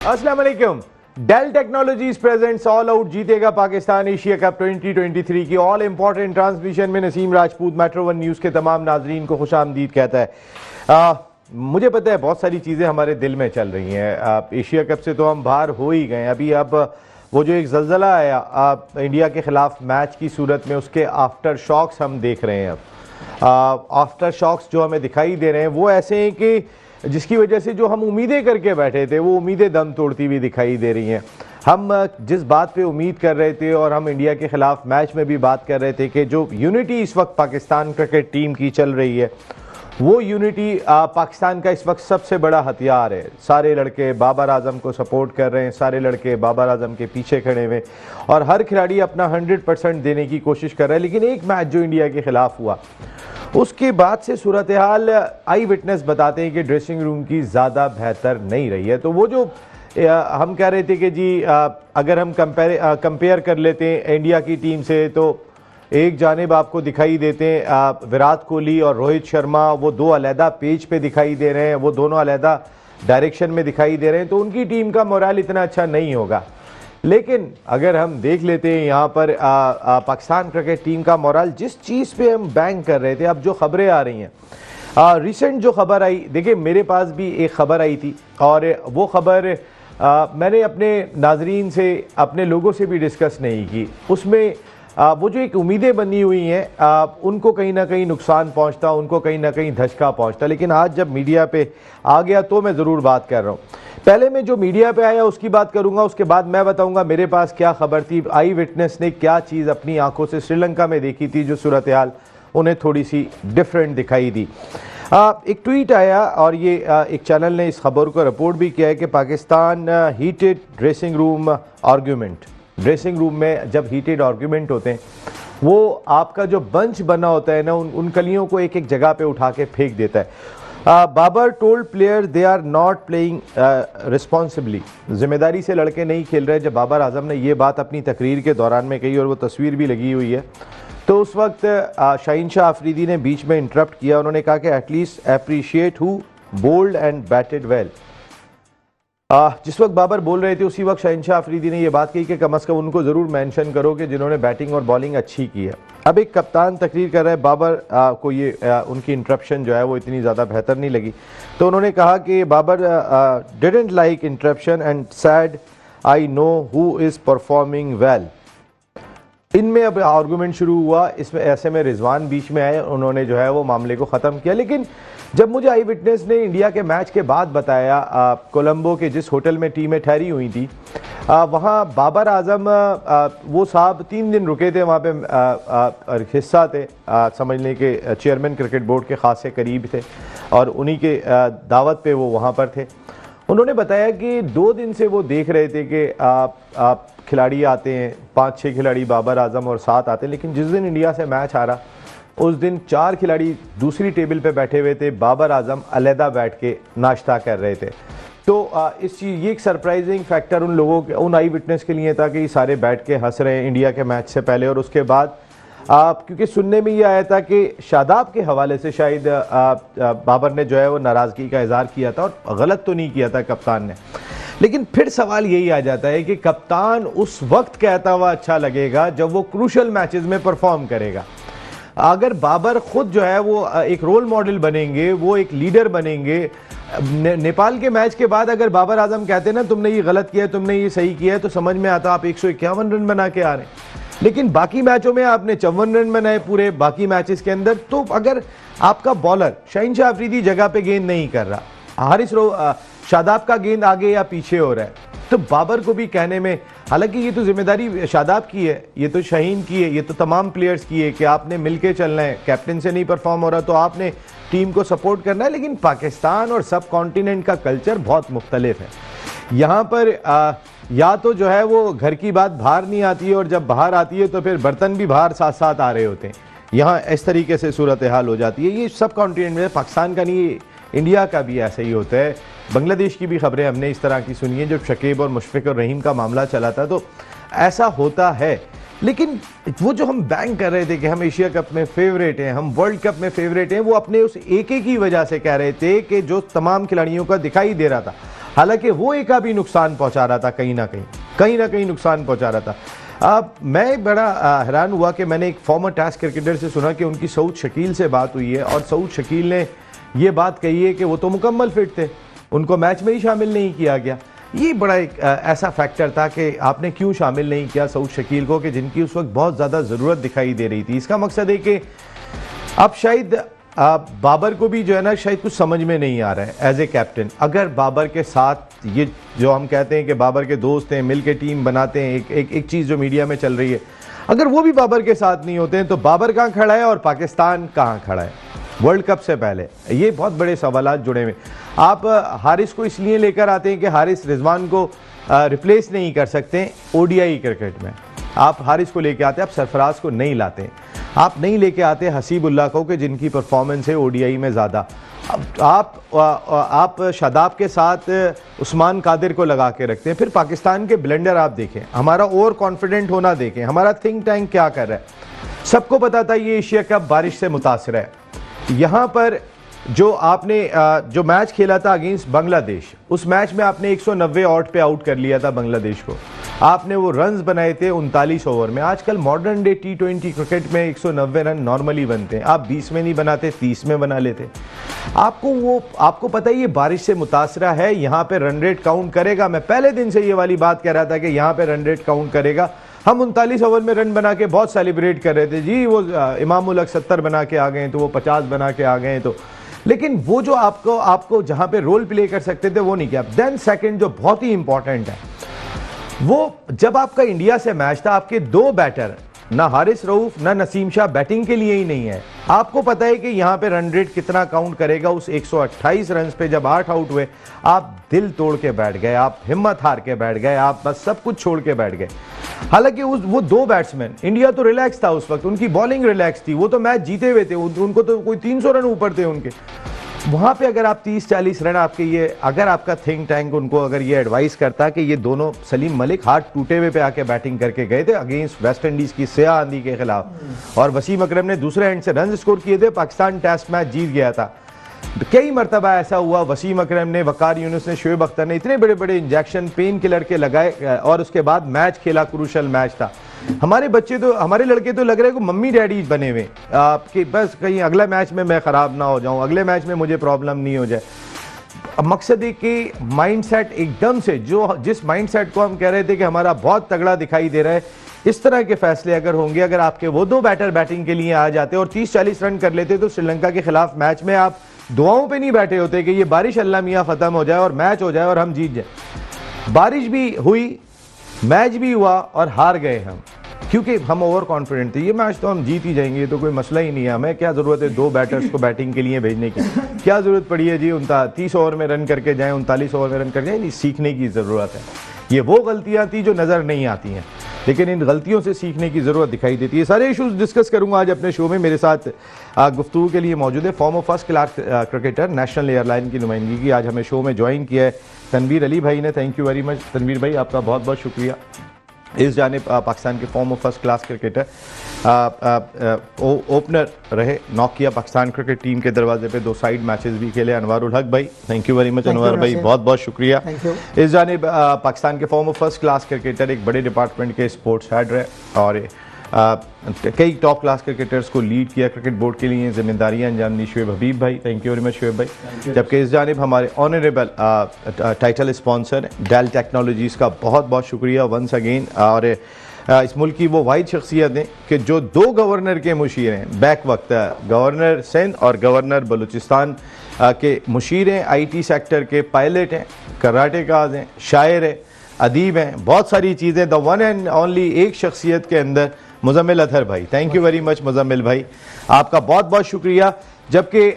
अस्सलाम वालेकुम। Dell technologies presents all out जीतेगा पाकिस्तान एशिया कप 2023 की ऑल इंपॉर्टेंट ट्रांसमिशन में Naseem Rajput metro one news के तमाम नाजरीन को खुशामदीद कहता है। मुझे पता है बहुत सारी चीज़ें हमारे दिल में चल रही हैं। एशिया कप से तो हम बाहर हो ही गए, अभी अब वो जो एक जल्जला आया इंडिया के खिलाफ मैच की सूरत में, उसके आफ्टर शॉक्स हम देख रहे हैं। अब आफ्टर शॉक्स जो हमें दिखाई दे रहे हैं वो ऐसे हैं कि जिसकी वजह से जो हम उम्मीदें करके बैठे थे वो उम्मीदें दम तोड़ती हुई दिखाई दे रही हैं। हम जिस बात पे उम्मीद कर रहे थे और हम इंडिया के खिलाफ मैच में भी बात कर रहे थे कि जो यूनिटी इस वक्त पाकिस्तान क्रिकेट टीम की चल रही है, वो यूनिटी पाकिस्तान का इस वक्त सबसे बड़ा हथियार है। सारे लड़के बाबर आजम को सपोर्ट कर रहे हैं, सारे लड़के बाबर आजम के पीछे खड़े हुए और हर खिलाड़ी अपना 100% देने की कोशिश कर रहा है। लेकिन एक मैच जो इंडिया के खिलाफ हुआ उसके बाद से सूरत हाल आई विटनेस बताते हैं कि ड्रेसिंग रूम की ज़्यादा बेहतर नहीं रही है। तो वो जो हम कह रहे थे कि जी अगर हम कंपेयर कर लेते हैं इंडिया की टीम से, तो एक जानिब आपको दिखाई देते हैं विराट कोहली और रोहित शर्मा, वो दो अलहदा पेज पे दिखाई दे रहे हैं, वो दोनों अलहदा डायरेक्शन में दिखाई दे रहे हैं, तो उनकी टीम का मोराल इतना अच्छा नहीं होगा। लेकिन अगर हम देख लेते हैं यहाँ पर पाकिस्तान क्रिकेट टीम का मोराल, जिस चीज़ पे हम बैंक कर रहे थे, अब जो खबरें आ रही हैं, रिसेंट जो खबर आई, देखिए मेरे पास भी एक खबर आई थी और वो खबर मैंने अपने नाजरीन से, अपने लोगों से भी डिस्कस नहीं की। उसमें वो जो एक उम्मीदें बनी हुई हैं उनको कहीं ना कहीं नुकसान पहुंचता, उनको कहीं ना कहीं धचका पहुंचता। लेकिन आज जब मीडिया पे आ गया तो मैं ज़रूर बात कर रहा हूँ। पहले मैं जो मीडिया पे आया उसकी बात करूंगा, उसके बाद मैं बताऊंगा मेरे पास क्या खबर थी, आई विटनेस ने क्या चीज़ अपनी आंखों से श्रीलंका में देखी थी, जो सूरत हाल उन्हें थोड़ी सी डिफरेंट दिखाई दी। एक ट्वीट आया और ये एक चैनल ने इस खबर को रिपोर्ट भी किया है कि Pakistan heated dressing room argument. Dressing room में जब हीटेड आर्ग्यूमेंट होते हैं, वो आपका जो बंच बना होता है ना, उन कलियों को एक एक जगह पे उठा के फेंक देता है। Babar told player they are not playing responsibly. जिम्मेदारी से लड़के नहीं खेल रहे। जब बाबर आजम ने ये बात अपनी तकरीर के दौरान में कही और वो तस्वीर भी लगी हुई है, तो उस वक्त शाहीन शाह अफरीदी ने बीच में इंटरप्ट किया। उन्होंने कहा कि at least appreciate who bowled and batted well. जिस वक्त बाबर बोल रहे थे उसी वक्त शाहीन शाह अफरीदी ने यह बात कही कि कम अज़ कम उनको ज़रूर मेंशन करो कि जिन्होंने बैटिंग और बॉलिंग अच्छी की है। अब एक कप्तान तकरीर कर रहा है, बाबर को ये उनकी इंटरप्शन जो है वो इतनी ज़्यादा बेहतर नहीं लगी, तो उन्होंने कहा कि Babar didn't like interruption and said I know who is performing well. इनमें अब आर्गूमेंट शुरू हुआ, इसमें ऐसे में रिजवान बीच में आए, उन्होंने जो है वो मामले को ख़त्म किया। लेकिन जब मुझे आई विटनेस ने इंडिया के मैच के बाद बताया कोलंबो के जिस होटल में टीमें ठहरी हुई थी, वहाँ बाबर आजम वो साहब 3 दिन रुके थे वहाँ पे, हिस्सा थे समझने के चेयरमैन क्रिकेट बोर्ड के ख़ास से करीब थे और उन्हीं के दावत पे वो वहाँ पर थे। उन्होंने बताया कि 2 दिन से वो देख रहे थे कि खिलाड़ी आते हैं, 5-6 खिलाड़ी बाबर आजम और 7 आते हैं, लेकिन जिस दिन इंडिया से मैच आ रहा उस दिन 4 खिलाड़ी दूसरी टेबल पे बैठे हुए थे, बाबर आजम अलहदा बैठ के नाश्ता कर रहे थे। तो इस चीज़ ये एक सरप्राइजिंग फैक्टर उन लोगों के, उन आई विटनेस के लिए था कि सारे बैठ के हंस रहे हैं इंडिया के मैच से पहले और उसके बाद। क्योंकि सुनने में ये आया था कि शादाब के हवाले से शायद बाबर ने जो है वो नाराज़गी का इजहार किया था और गलत तो नहीं किया था कप्तान ने। लेकिन फिर सवाल यही आ जाता है कि कप्तान उस वक्त कहता हुआ अच्छा लगेगा जब वो क्रूशल मैचेस में परफॉर्म करेगा। अगर बाबर खुद जो है वो एक रोल मॉडल बनेंगे, वो एक लीडर बनेंगे। नेपाल के मैच के बाद अगर बाबर आजम कहते ना तुमने ये गलत किया है, तुमने ये सही किया है, तो समझ में आता आप 151 रन बना के आ रहे हैं। लेकिन बाकी मैचों में आपने 54 रन बनाए पूरे बाकी मैचेस के अंदर। तो अगर आपका बॉलर शाहीन शाह अफरीदी जगह पे गेंद नहीं कर रहा, शादाब का गेंद आगे या पीछे हो रहा है, तो बाबर को भी कहने में, हालांकि ये तो जिम्मेदारी शादाब की है, ये तो शाहीन की है, ये तो तमाम प्लेयर्स की है कि आपने मिलके चलना है। कैप्टन से नहीं परफॉर्म हो रहा तो आपने टीम को सपोर्ट करना है। लेकिन पाकिस्तान और सब कॉन्टिनेंट का कल्चर बहुत मुख्तलिफ है। यहाँ पर या तो जो है वो घर की बात बाहर नहीं आती है और जब बाहर आती है तो फिर बर्तन भी बाहर साथ साथ आ रहे होते हैं। यहाँ इस तरीके से सूरत हाल हो जाती है। ये सब कॉन्टिनेंट में, पाकिस्तान का नहीं, इंडिया का भी ऐसा ही होता है। बांग्लादेश की भी खबरें हमने इस तरह की सुनी है, जब शकीब और मुशफिक और रहीम का मामला चला था, तो ऐसा होता है। लेकिन वो जो हम बैंक कर रहे थे कि हम एशिया कप में फेवरेट हैं, हम वर्ल्ड कप में फेवरेट हैं, वो अपने उस एक की वजह से कह रहे थे कि जो तमाम खिलाड़ियों का दिखाई दे रहा था। हालांकि वो एक भी नुकसान पहुंचा रहा था, कहीं ना कहीं नुकसान पहुंचा रहा था। अब मैं बड़ा हैरान हुआ कि मैंने एक फॉर्मर टेस्ट क्रिकेटर से सुना कि उनकी सऊद शकील से बात हुई है और सऊद शकील ने ये बात कही है कि वो तो मुकम्मल फिट थे, उनको मैच में ही शामिल नहीं किया गया। ये बड़ा एक ऐसा फैक्टर था कि आपने क्यों शामिल नहीं किया सऊद शकील को, कि जिनकी उस वक्त बहुत ज़्यादा ज़रूरत दिखाई दे रही थी। इसका मकसद है कि अब शायद बाबर को भी जो है ना शायद कुछ समझ में नहीं आ रहा है एज ए कैप्टन। अगर बाबर के साथ ये जो हम कहते हैं कि बाबर के दोस्त हैं, मिल के टीम बनाते हैं, एक चीज़ जो मीडिया में चल रही है, अगर वो भी बाबर के साथ नहीं होते हैं तो बाबर कहाँ खड़ा है और पाकिस्तान कहाँ खड़ा है वर्ल्ड कप से पहले? ये बहुत बड़े सवालात जुड़े हुए। आप हारिस को इसलिए लेकर आते हैं कि हारिस रिजवान को रिप्लेस नहीं कर सकते ओडीआई क्रिकेट में। आप हारिस को लेके आते, आप सरफराज को नहीं लाते, आप नहीं लेके आते हसीबुल्लाह को कि जिनकी परफॉर्मेंस है ओडीआई में ज़्यादा। आप शादाब के साथ उस्मान कादिर को लगा के रखते हैं। फिर पाकिस्तान के ब्लेंडर आप देखें, हमारा ओवर कॉन्फिडेंट होना देखें, हमारा थिंक टैंक क्या कर रहा है। सबको पता था ये एशिया कप बारिश से मुतासर है। यहाँ पर जो आपने जो मैच खेला था अगेंस्ट बांग्लादेश, उस मैच में आपने 190 आउट पे आउट कर लिया था बांग्लादेश को। आपने वो रन्स बनाए थे 39 ओवर में। आजकल मॉडर्न डे T20 क्रिकेट में 190 रन नॉर्मली बनते हैं, आप 20 में नहीं बनाते, 30 में बना लेते। आपको पता है ये बारिश से मुतासरा है, यहाँ पे रन रेट काउंट करेगा। मैं पहले दिन से ये वाली बात कह रहा था कि यहाँ पे रन रेट काउंट करेगा। हम 39 ओवर में रन बना के बहुत सेलिब्रेट कर रहे थे जी, वो इमामुल हक 70 बना के आ गए तो वो 50 बना के आ गए तो, लेकिन वो जो आपको जहां पे रोल प्ले कर सकते थे वो नहीं किया। देन सेकंड जो बहुत ही इंपॉर्टेंट है, वो जब आपका इंडिया से मैच था, आपके दो बैटर ना हारिस रऊफ ना नसीम शाह बैटिंग के लिए ही नहीं है। आपको पता है कि यहाँ पे रन रेट कितना काउंट करेगा। उस 128 रन पे जब 8 आउट हुए, आप दिल तोड़ के बैठ गए, आप हिम्मत हार के बैठ गए, आप बस सब कुछ छोड़ के बैठ गए। हालांकि वो दो बैट्समैन, इंडिया तो रिलैक्स था उस वक्त, उनकी बॉलिंग रिलैक्स थी, वो तो मैच जीते हुए थे, उनको तो कोई 300 रन ऊपर थे उनके। वहां पे अगर आप 30-40 रन आपके ये, अगर आपका थिंक टैंक उनको अगर ये एडवाइस करता कि ये दोनों, सलीम मलिक हाथ टूटे हुए पे आके बैटिंग करके गए थे अगेंस्ट वेस्ट इंडीज की स्याह आंधी के खिलाफ, और वसीम अकरम ने दूसरे एंड से रन स्कोर किए थे, पाकिस्तान टेस्ट मैच जीत गया था। कई मरतबा ऐसा हुआ, वसीम अकरम ने, वकार यूनुस ने, शोएब अख्तर ने इतने बड़े बड़े इंजेक्शन पेन किलर के लगाए और उसके बाद मैच खेला, क्रूशल मैच था। हमारे बच्चे तो, हमारे लड़के तो लग रहे हैं कि मम्मी डैडी बने हुए कि बस कहीं अगला मैच में मैं ख़राब ना हो जाऊं, अगले मैच में मुझे प्रॉब्लम नहीं हो जाए। अब मकसद है कि माइंडसेट एकदम से, जिस माइंडसेट को हम कह रहे थे कि हमारा बहुत तगड़ा दिखाई दे रहा है, इस तरह के फैसले अगर होंगे, अगर आपके वो दो बैटर बैटिंग के लिए आ जाते और 30-40 रन कर लेते तो श्रीलंका के खिलाफ मैच में आप दुआओं पे नहीं बैठे होते कि ये बारिश अल्लाह मियाँ ख़त्म हो जाए और मैच हो जाए और हम जीत जाए। बारिश भी हुई, मैच भी हुआ और हार गए हम, क्योंकि हम ओवर कॉन्फिडेंट थे। ये मैच तो हम जीत ही जाएंगे, ये तो कोई मसला ही नहीं है। हमें क्या ज़रूरत है दो बैटर्स को बैटिंग के लिए भेजने की? क्या ज़रूरत पड़ी है जी 30 ओवर में रन करके जाएँ, 39 ओवर में रन कर जाएँ? नहीं, सीखने की ज़रूरत है। ये वो गलतियाँ थी जो नज़र नहीं आती हैं, लेकिन इन गलतियों से सीखने की ज़रूरत दिखाई देती है। सारे इशूज़ डिस्कस करूँगा आज अपने शो में। मेरे साथ गुफ्तगू के लिए मौजूद है farmer first class cricketer, national airline की नुमाइंदगी की आज हमें शो में ज्वाइन किया है तनवीर अली भाई ने। Thank you very much Tanveer भाई, आपका बहुत बहुत शुक्रिया। इस जानिब पाकिस्तान के former first class cricketer, opener रहे, नॉक किया पाकिस्तान क्रिकेट टीम के दरवाजे पे, 2 साइड मैचेस भी खेले। अनवारुल हक भाई, thank you very much Anwar भाई, बहुत बहुत शुक्रिया। इस जानिब पाकिस्तान के फॉर्मर फर्स्ट क्लास क्रिकेटर, एक बड़े डिपार्टमेंट के स्पोर्ट्स हेड रहे और कई टॉप क्लास क्रिकेटर्स को लीड किया, क्रिकेट बोर्ड के लिए जिम्मेदारियां अंजाम दी, शोएब हबीब भाई, thank you very much Shoaib भाई। जबकि इस जानिब हमारे honourable title sponsor Dell technologies का बहुत बहुत शुक्रिया वंस अगेन। और इस मुल्क की वो वाहिद शख्सियत हैं कि जो 2 गवर्नर के मुशीर हैं बैक वक्त, गवर्नर सिंध और गवर्नर बलूचिस्तान के मुशीर हैं, IT सेक्टर के पायलट हैं, कराटेकाज हैं, शायर हैं, अदीब हैं, बहुत सारी चीज़ें। द वन एंड ओनली एक शख्सियत के अंदर मुजम्मिल अतहर भाई, thank you very much Muzammil भाई, आपका बहुत बहुत शुक्रिया। जबकि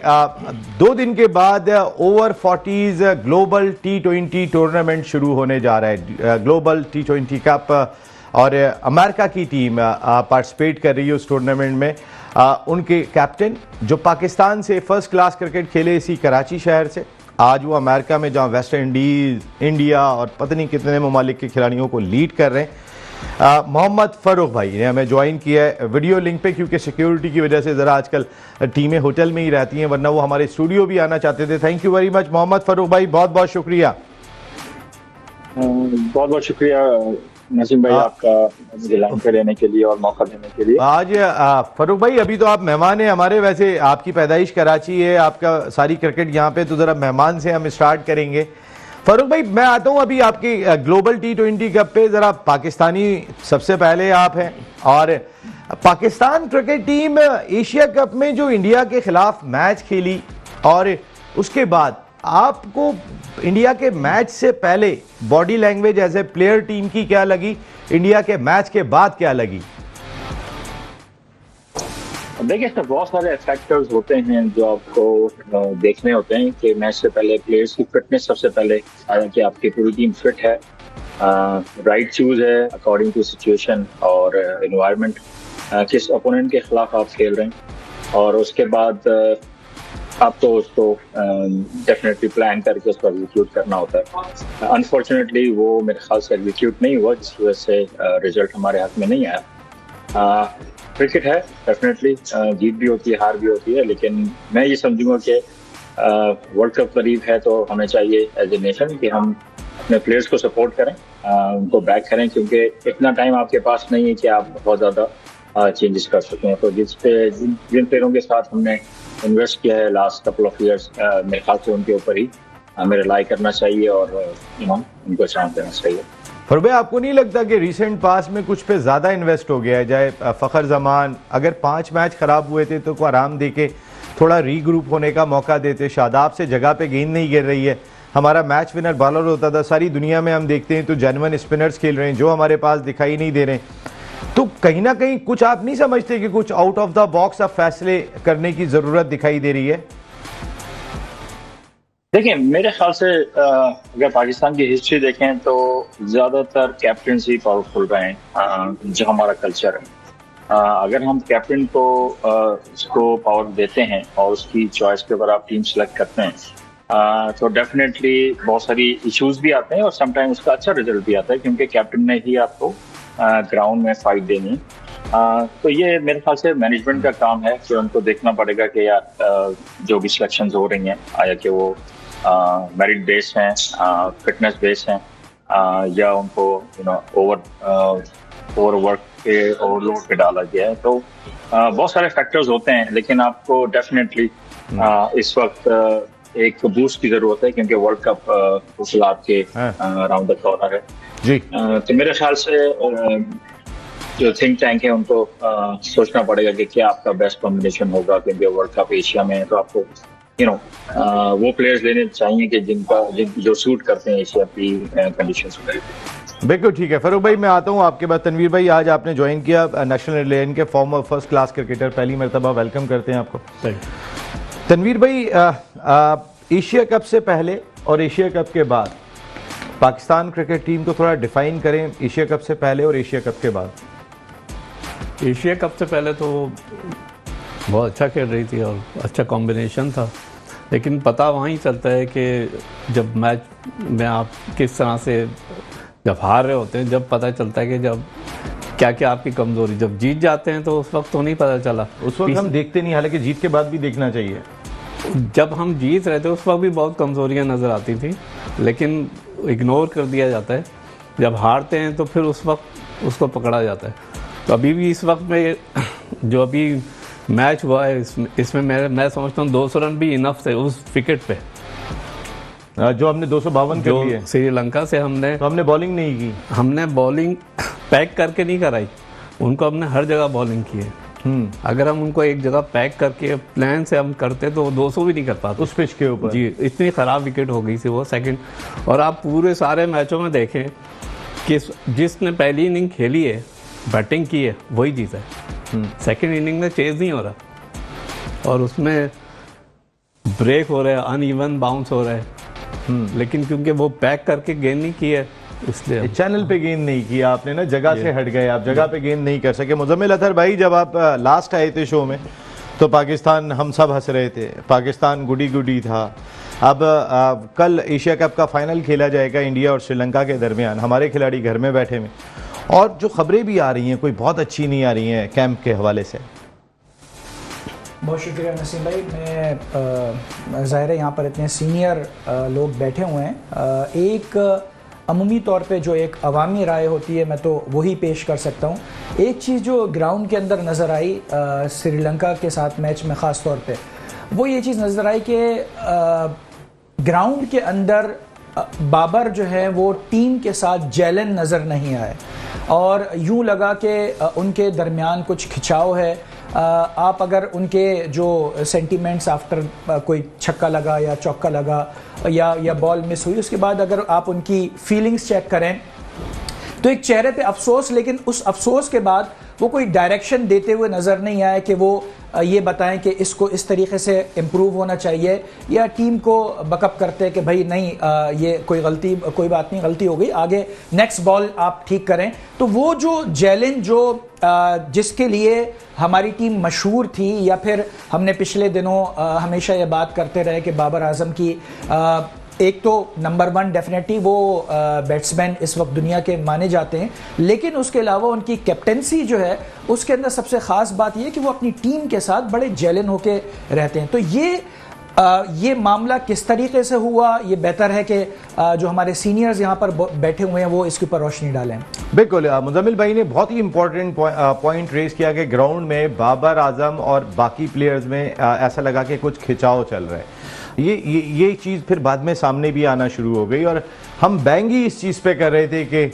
2 दिन के बाद over 40s global T20 tournament शुरू होने जा रहा है, ग्लोबल T20 कप, और अमेरिका की टीम पार्टिसिपेट कर रही है उस टूर्नामेंट में। उनके कैप्टन जो पाकिस्तान से फर्स्ट क्लास क्रिकेट खेले इसी कराची शहर से, आज वो अमेरिका में जहाँ वेस्ट इंडीज़, इंडिया और पता नहीं कितने ममालिक के खिलाड़ियों को लीड कर रहे हैं। मोहम्मद फ़ारूक भाई ने हमें ज्वाइन किया है वीडियो लिंक पे, क्योंकि सिक्योरिटी की वजह से ज़रा आजकल टीमें होटल में ही रहती हैं, वरना वो हमारे स्टूडियो भी आना चाहते थे। Thank you very much Mohammad Farooq भाई, बहुत बहुत शुक्रिया। बहुत बहुत शुक्रिया नसीम भाई, आपका मुझे लाइन पे लेने के लिए और मौका देने के लिए। आज फरूक भाई, अभी तो आप मेहमान हैं हमारे, वैसे आपकी पैदाइश कराची है, आपका सारी क्रिकेट यहाँ पे, तो जरा मेहमान से हम स्टार्ट करेंगे। फरूक भाई, मैं आता हूँ अभी आपकी ग्लोबल T20 कप पे। जरा पाकिस्तानी सबसे पहले आप हैं, और Pakistan cricket team Asia cup में जो इंडिया के खिलाफ मैच खेली, और उसके बाद आपको इंडिया के मैच से पहले body language as a player team की क्या लगी, इंडिया के मैच के बाद क्या लगी? देखिए सर, बहुत सारे फैक्टर्स होते हैं जो आपको देखने होते हैं कि मैच से पहले प्लेयर्स की फिटनेस सबसे पहले, हालांकि आपकी पूरी टीम फिट है, राइट चूज है अकॉर्डिंग टू सिचुएशन और एनवायरनमेंट, किस ओपोनेंट के खिलाफ आप खेल रहे हैं, और उसके बाद आपको उसको डेफिनेटली प्लान करके उसको एग्जीक्यूट करना होता है। अनफॉर्चुनेटली वो मेरे ख्याल से एग्जीक्यूट नहीं हुआ, जिसकी वजह से रिजल्ट हमारे हाथ में नहीं आया। क्रिकेट है, डेफिनेटली जीत भी होती है, हार भी होती है, लेकिन मैं ये समझूंगा कि वर्ल्ड कप करीब है तो हमें चाहिए एज ए नेशन कि हम अपने प्लेयर्स को सपोर्ट करें, उनको बैक करें, क्योंकि इतना टाइम आपके पास नहीं है कि आप बहुत ज़्यादा चेंजेस कर सकें। तो जिन प्लेयरों के साथ हमने इन्वेस्ट किया है लास्ट कपल ऑफ ईयर्स, मेरे ख्याल से उनके ऊपर ही हमें रिलाई करना चाहिए और उनको चांस देना चाहिए। फरूक भाई, आपको नहीं लगता कि रिसेंट पास में कुछ पे ज़्यादा इन्वेस्ट हो गया है? जाए फ़खर जमान, अगर 5 मैच ख़राब हुए थे तो को आराम दे के थोड़ा रीग्रुप होने का मौका देते। शादाब से जगह पे गेंद नहीं गिर रही है, हमारा मैच विनर बॉलर होता था। सारी दुनिया में हम देखते हैं तो जेन्युइन स्पिनर्स खेल रहे हैं जो हमारे पास दिखाई नहीं दे रहे। तो कहीं ना कहीं कुछ आप नहीं समझते कि कुछ आउट ऑफ द बॉक्स अब फैसले करने की ज़रूरत दिखाई दे रही है? देखिए, मेरे ख्याल से अगर पाकिस्तान की हिस्ट्री देखें तो ज़्यादातर कैप्टन्स ही पावरफुल रहे हैं, जो हमारा कल्चर है। अगर हम कैप्टन को उसको पावर देते हैं और उसकी चॉइस के ऊपर आप टीम सेलेक्ट करते हैं, तो डेफिनेटली बहुत सारी इश्यूज भी आते हैं और समटाइम उसका अच्छा रिजल्ट भी आता है, क्योंकि कैप्टन ने ही आपको ग्राउंड में फाइट देनी है। तो ये मेरे ख्याल से मैनेजमेंट का काम है कि उनको देखना पड़ेगा कि यार जो भी सिलेक्शन हो रही हैं, आया कि वो मेरिट बेस्ड हैं, फिटनेस बेस्ड हैं, या उनको ओवरवर्क पे, ओवरलोड पे डाला गया है। तो बहुत सारे फैक्टर्स होते हैं, लेकिन आपको डेफिनेटली इस वक्त एक बूस्ट की जरूरत है, क्योंकि वर्ल्ड कप उस आपके राउंड द कॉर्नर है जी। तो मेरे ख्याल से जो थिंक टैंक है उनको सोचना पड़ेगा कि क्या आपका बेस्ट कॉम्बिनेशन होगा, क्योंकि वर्ल्ड कप एशिया में है, तो आपको वो प्लेयर्स लेने चाहिए कि जो सूट करते हैं एशिया की कंडीशंस में। बिल्कुल ठीक है फरूक भाई, मैं आता हूँ आपके बाद। तनवीर भाई, आज आपने ज्वाइन किया नेशनल एयरलाइन के फॉर्मर फर्स्ट क्लास क्रिकेटर, पहली मरतबा वेलकम करते हैं आपको। तनवीर भाई, एशिया कप से पहले और एशिया कप के बाद पाकिस्तान क्रिकेट टीम को थोड़ा डिफाइन करें, एशिया कप से पहले और एशिया कप के बाद। एशिया कप से पहले तो बहुत अच्छा खेल रही थी और अच्छा कॉम्बिनेशन था, लेकिन पता वहीं चलता है कि जब मैच में आप किस तरह से जब हार रहे होते हैं, जब पता चलता है कि जब क्या क्या आपकी कमज़ोरी, जब जीत जाते हैं तो उस वक्त तो नहीं पता चला, उस वक्त हम देखते नहीं, हालांकि जीत के बाद भी देखना चाहिए। जब हम जीत रहे थे उस वक्त भी बहुत कमज़ोरियाँ नज़र आती थी, लेकिन इग्नोर कर दिया जाता है। जब हारते हैं तो फिर उस वक्त उसको पकड़ा जाता है। तो अभी भी इस वक्त में जो अभी मैच हुआ है, इसमें मैं समझता हूँ 200 रन भी इनफ थे उस विकेट पे, जो हमने 252 कर लिए श्रीलंका से। हमने बॉलिंग नहीं की, हमने बॉलिंग पैक करके नहीं कराई, उनको हमने हर जगह बॉलिंग की है। अगर हम उनको एक जगह पैक करके प्लान से हम करते तो 200 भी नहीं कर पाते उस पिच के ऊपर। जी, इतनी ख़राब विकेट हो गई थी वो सेकंड। और आप पूरे सारे मैचों में देखें कि जिसने पहली इनिंग खेली है, बैटिंग की है, वही जीता है। सेकंड इनिंग में चेज नहीं हो रहा और उसमें ब्रेक हो रहा है, अनइवन बाउंस हो रहा है, लेकिन क्योंकि वो पैक करके गेंद नहीं की है, इसलिए चैनल पे गेंद नहीं किया आपने ना, जगह से हट गए आप, जगह पे गेंद नहीं कर सके। मुजम्मिल अतहर भाई, जब आप लास्ट आए थे शो में तो पाकिस्तान, हम सब हंस रहे थे, पाकिस्तान गुडी गुडी था। अब कल एशिया कप का फाइनल खेला जाएगा इंडिया और श्रीलंका के दरमियान, हमारे खिलाड़ी घर में बैठे में, और जो खबरें भी आ रही हैं कोई बहुत अच्छी नहीं आ रही हैं कैंप के हवाले से। बहुत शुक्रिया नसीम भाई। मैं ज़ाहिर है यहाँ पर इतने सीनियर लोग बैठे हुए हैं, एक अमूमी तौर पे जो एक अवामी राय होती है मैं तो वही पेश कर सकता हूँ। एक चीज़ जो ग्राउंड के अंदर नज़र आई श्रीलंका के साथ मैच में ख़ास तौर पे, वो ये चीज़ नज़र आई कि ग्राउंड के अंदर बाबर जो है वो टीम के साथ जैलन नज़र नहीं आए और यूँ लगा कि उनके दरमियान कुछ खिंचाव है। आप अगर उनके जो सेंटीमेंट्स आफ्टर कोई छक्का लगा या चौका लगा या बॉल मिस हुई, उसके बाद अगर आप उनकी फीलिंग्स चेक करें तो एक चेहरे पे अफसोस, लेकिन उस अफसोस के बाद वो कोई डायरेक्शन देते हुए नज़र नहीं आए कि वो ये बताएं कि इसको इस तरीके से इम्प्रूव होना चाहिए या टीम को बकअप करते कि भाई नहीं ये कोई बात नहीं, गलती हो गई, आगे नेक्स्ट बॉल आप ठीक करें। तो वो जो चैलेंज जो जिसके लिए हमारी टीम मशहूर थी, या फिर हमने पिछले दिनों हमेशा ये बात करते रहे कि बाबर आजम की एक तो नंबर 1 डेफिनेटली वो बैट्समैन इस वक्त दुनिया के माने जाते हैं, लेकिन उसके अलावा उनकी कैप्टनसी जो है उसके अंदर सबसे ख़ास बात ये कि वो अपनी टीम के साथ बड़े जेलन होके रहते हैं। तो ये मामला किस तरीके से हुआ, ये बेहतर है कि जो हमारे सीनियर्स यहाँ पर बैठे हुए हैं वो इसके ऊपर रोशनी डालें। बिल्कुल, मुजम्मिल भाई ने बहुत ही इंपॉर्टेंट पॉइंट रेज किया कि ग्राउंड में बाबर आजम और बाकी प्लेयर्स में ऐसा लगा कि कुछ खिंचाव चल रहा है। ये चीज़ फिर बाद में सामने भी आना शुरू हो गई और हम बैंग ही इस चीज़ पे कर रहे थे कि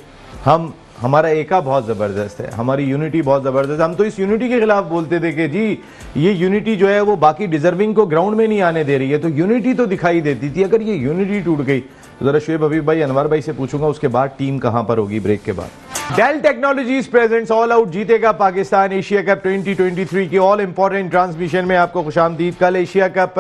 हमारा एका बहुत ज़बरदस्त है, हमारी यूनिटी बहुत ज़बरदस्त है। हम तो इस यूनिटी के खिलाफ बोलते थे कि जी ये यूनिटी जो है वो बाकी डिजर्विंग को ग्राउंड में नहीं आने दे रही है, तो यूनिटी तो दिखाई देती थी। अगर ये यूनिटी टूट गई तो ज़रा शुएब हबीब भाई, अनवर भाई से पूछूंगा उसके बाद टीम कहाँ पर होगी ब्रेक के बाद। Dell technologies presents all out जीतेगा पाकिस्तान एशिया कप 2023 की ऑल इंपॉर्टेंट ट्रांसमिशन में आपको खुशामदीद। कल एशिया कप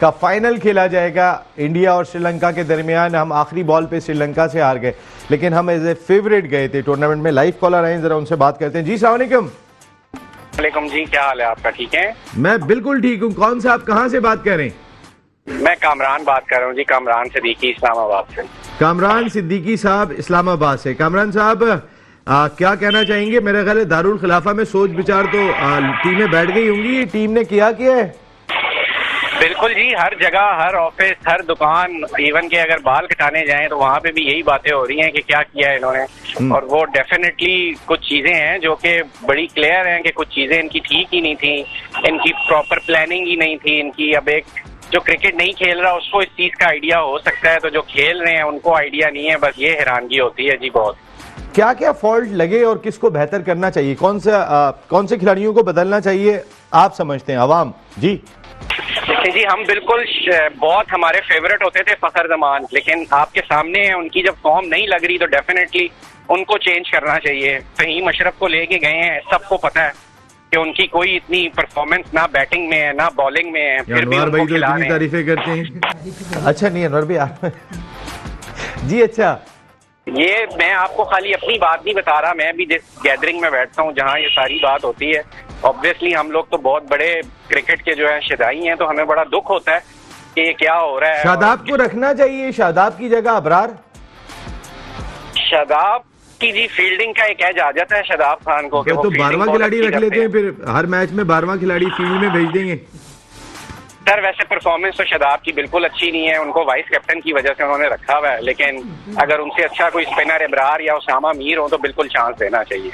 का फाइनल खेला जाएगा इंडिया और श्रीलंका के दरमियान। हम आखिरी बॉल पे श्रीलंका से हार गए, लेकिन हम एज ए फेवरेट गए थे टूर्नामेंट में। लाइव कॉलर आए, जरा उनसे बात करते हैं। जी अस्सलाम वालेकुम। जी, क्या हाल है आपका? ठीक है, मैं बिल्कुल ठीक हूँ। कौन सा, आप कहाँ से बात कर रहे हैं? मैं कामरान बात कर रहा हूँ जी, कामरान सिद्दीकी इस्लामाबाद से। कामरान सिद्दीकी साहब इस्लामाबाद से। कामरान साहब क्या कहना चाहेंगे? मेरे ख्याल है दारुल खिलाफा में सोच विचार तो टीमें बैठ गई होंगी, टीम ने किया है? बिल्कुल जी, हर जगह, हर ऑफिस, हर दुकान, इवन के अगर बाल कटाने जाएं तो वहाँ पे भी यही बातें हो रही हैं कि क्या किया है इन्होंने। और वो डेफिनेटली कुछ चीजें हैं जो कि बड़ी क्लियर हैं कि कुछ चीजें इनकी ठीक ही नहीं थी, इनकी प्रॉपर प्लानिंग ही नहीं थी इनकी। अब एक जो क्रिकेट नहीं खेल रहा उसको इस चीज का आइडिया हो सकता है, तो जो खेल रहे हैं उनको आइडिया नहीं है। बस ये हैरानगी होती है जी बहुत। क्या क्या फॉल्ट लगे और किसको बेहतर करना चाहिए? कौन से खिलाड़ियों को बदलना चाहिए आप समझते हैं अवाम? जी जी, हम बिल्कुल बहुत हमारे फेवरेट होते थे फखर जमान, लेकिन आपके सामने है उनकी जब फॉर्म नहीं लग रही तो डेफिनेटली उनको चेंज करना चाहिए। फहीम अशरफ को लेके गए हैं, सबको पता है कि उनकी कोई इतनी परफॉर्मेंस ना बैटिंग में है ना बॉलिंग में है, फिर भी उनको खिला रहे हैं। तारीफें करते हैं। अच्छा नहीं अनवर भाई आप जी अच्छा, ये मैं आपको खाली अपनी बात नहीं बता रहा, मैं भी जिस गैदरिंग में बैठता हूँ जहाँ ये सारी बात होती है, ऑब्वियसली हम लोग तो बहुत बड़े क्रिकेट के जो है शिदाई हैं, तो हमें बड़ा दुख होता है कि ये क्या हो रहा है। शादाब को रखना चाहिए, शादाब की जगह अबरार। शादाब की जी फील्डिंग का एक एज आ जाता है शादाब खान को, तो 12वां खिलाड़ी रख लेते हैं, फिर हर मैच में 12वां खिलाड़ी फील्ड में भेज देंगे। सर वैसे परफॉर्मेंस तो शादाब की बिल्कुल अच्छी नहीं है, उनको वाइस कैप्टन की वजह से उन्होंने रखा हुआ है, लेकिन अगर उनसे अच्छा कोई स्पिनर इब्रार या उसामा मीर हो तो बिल्कुल चांस देना चाहिए।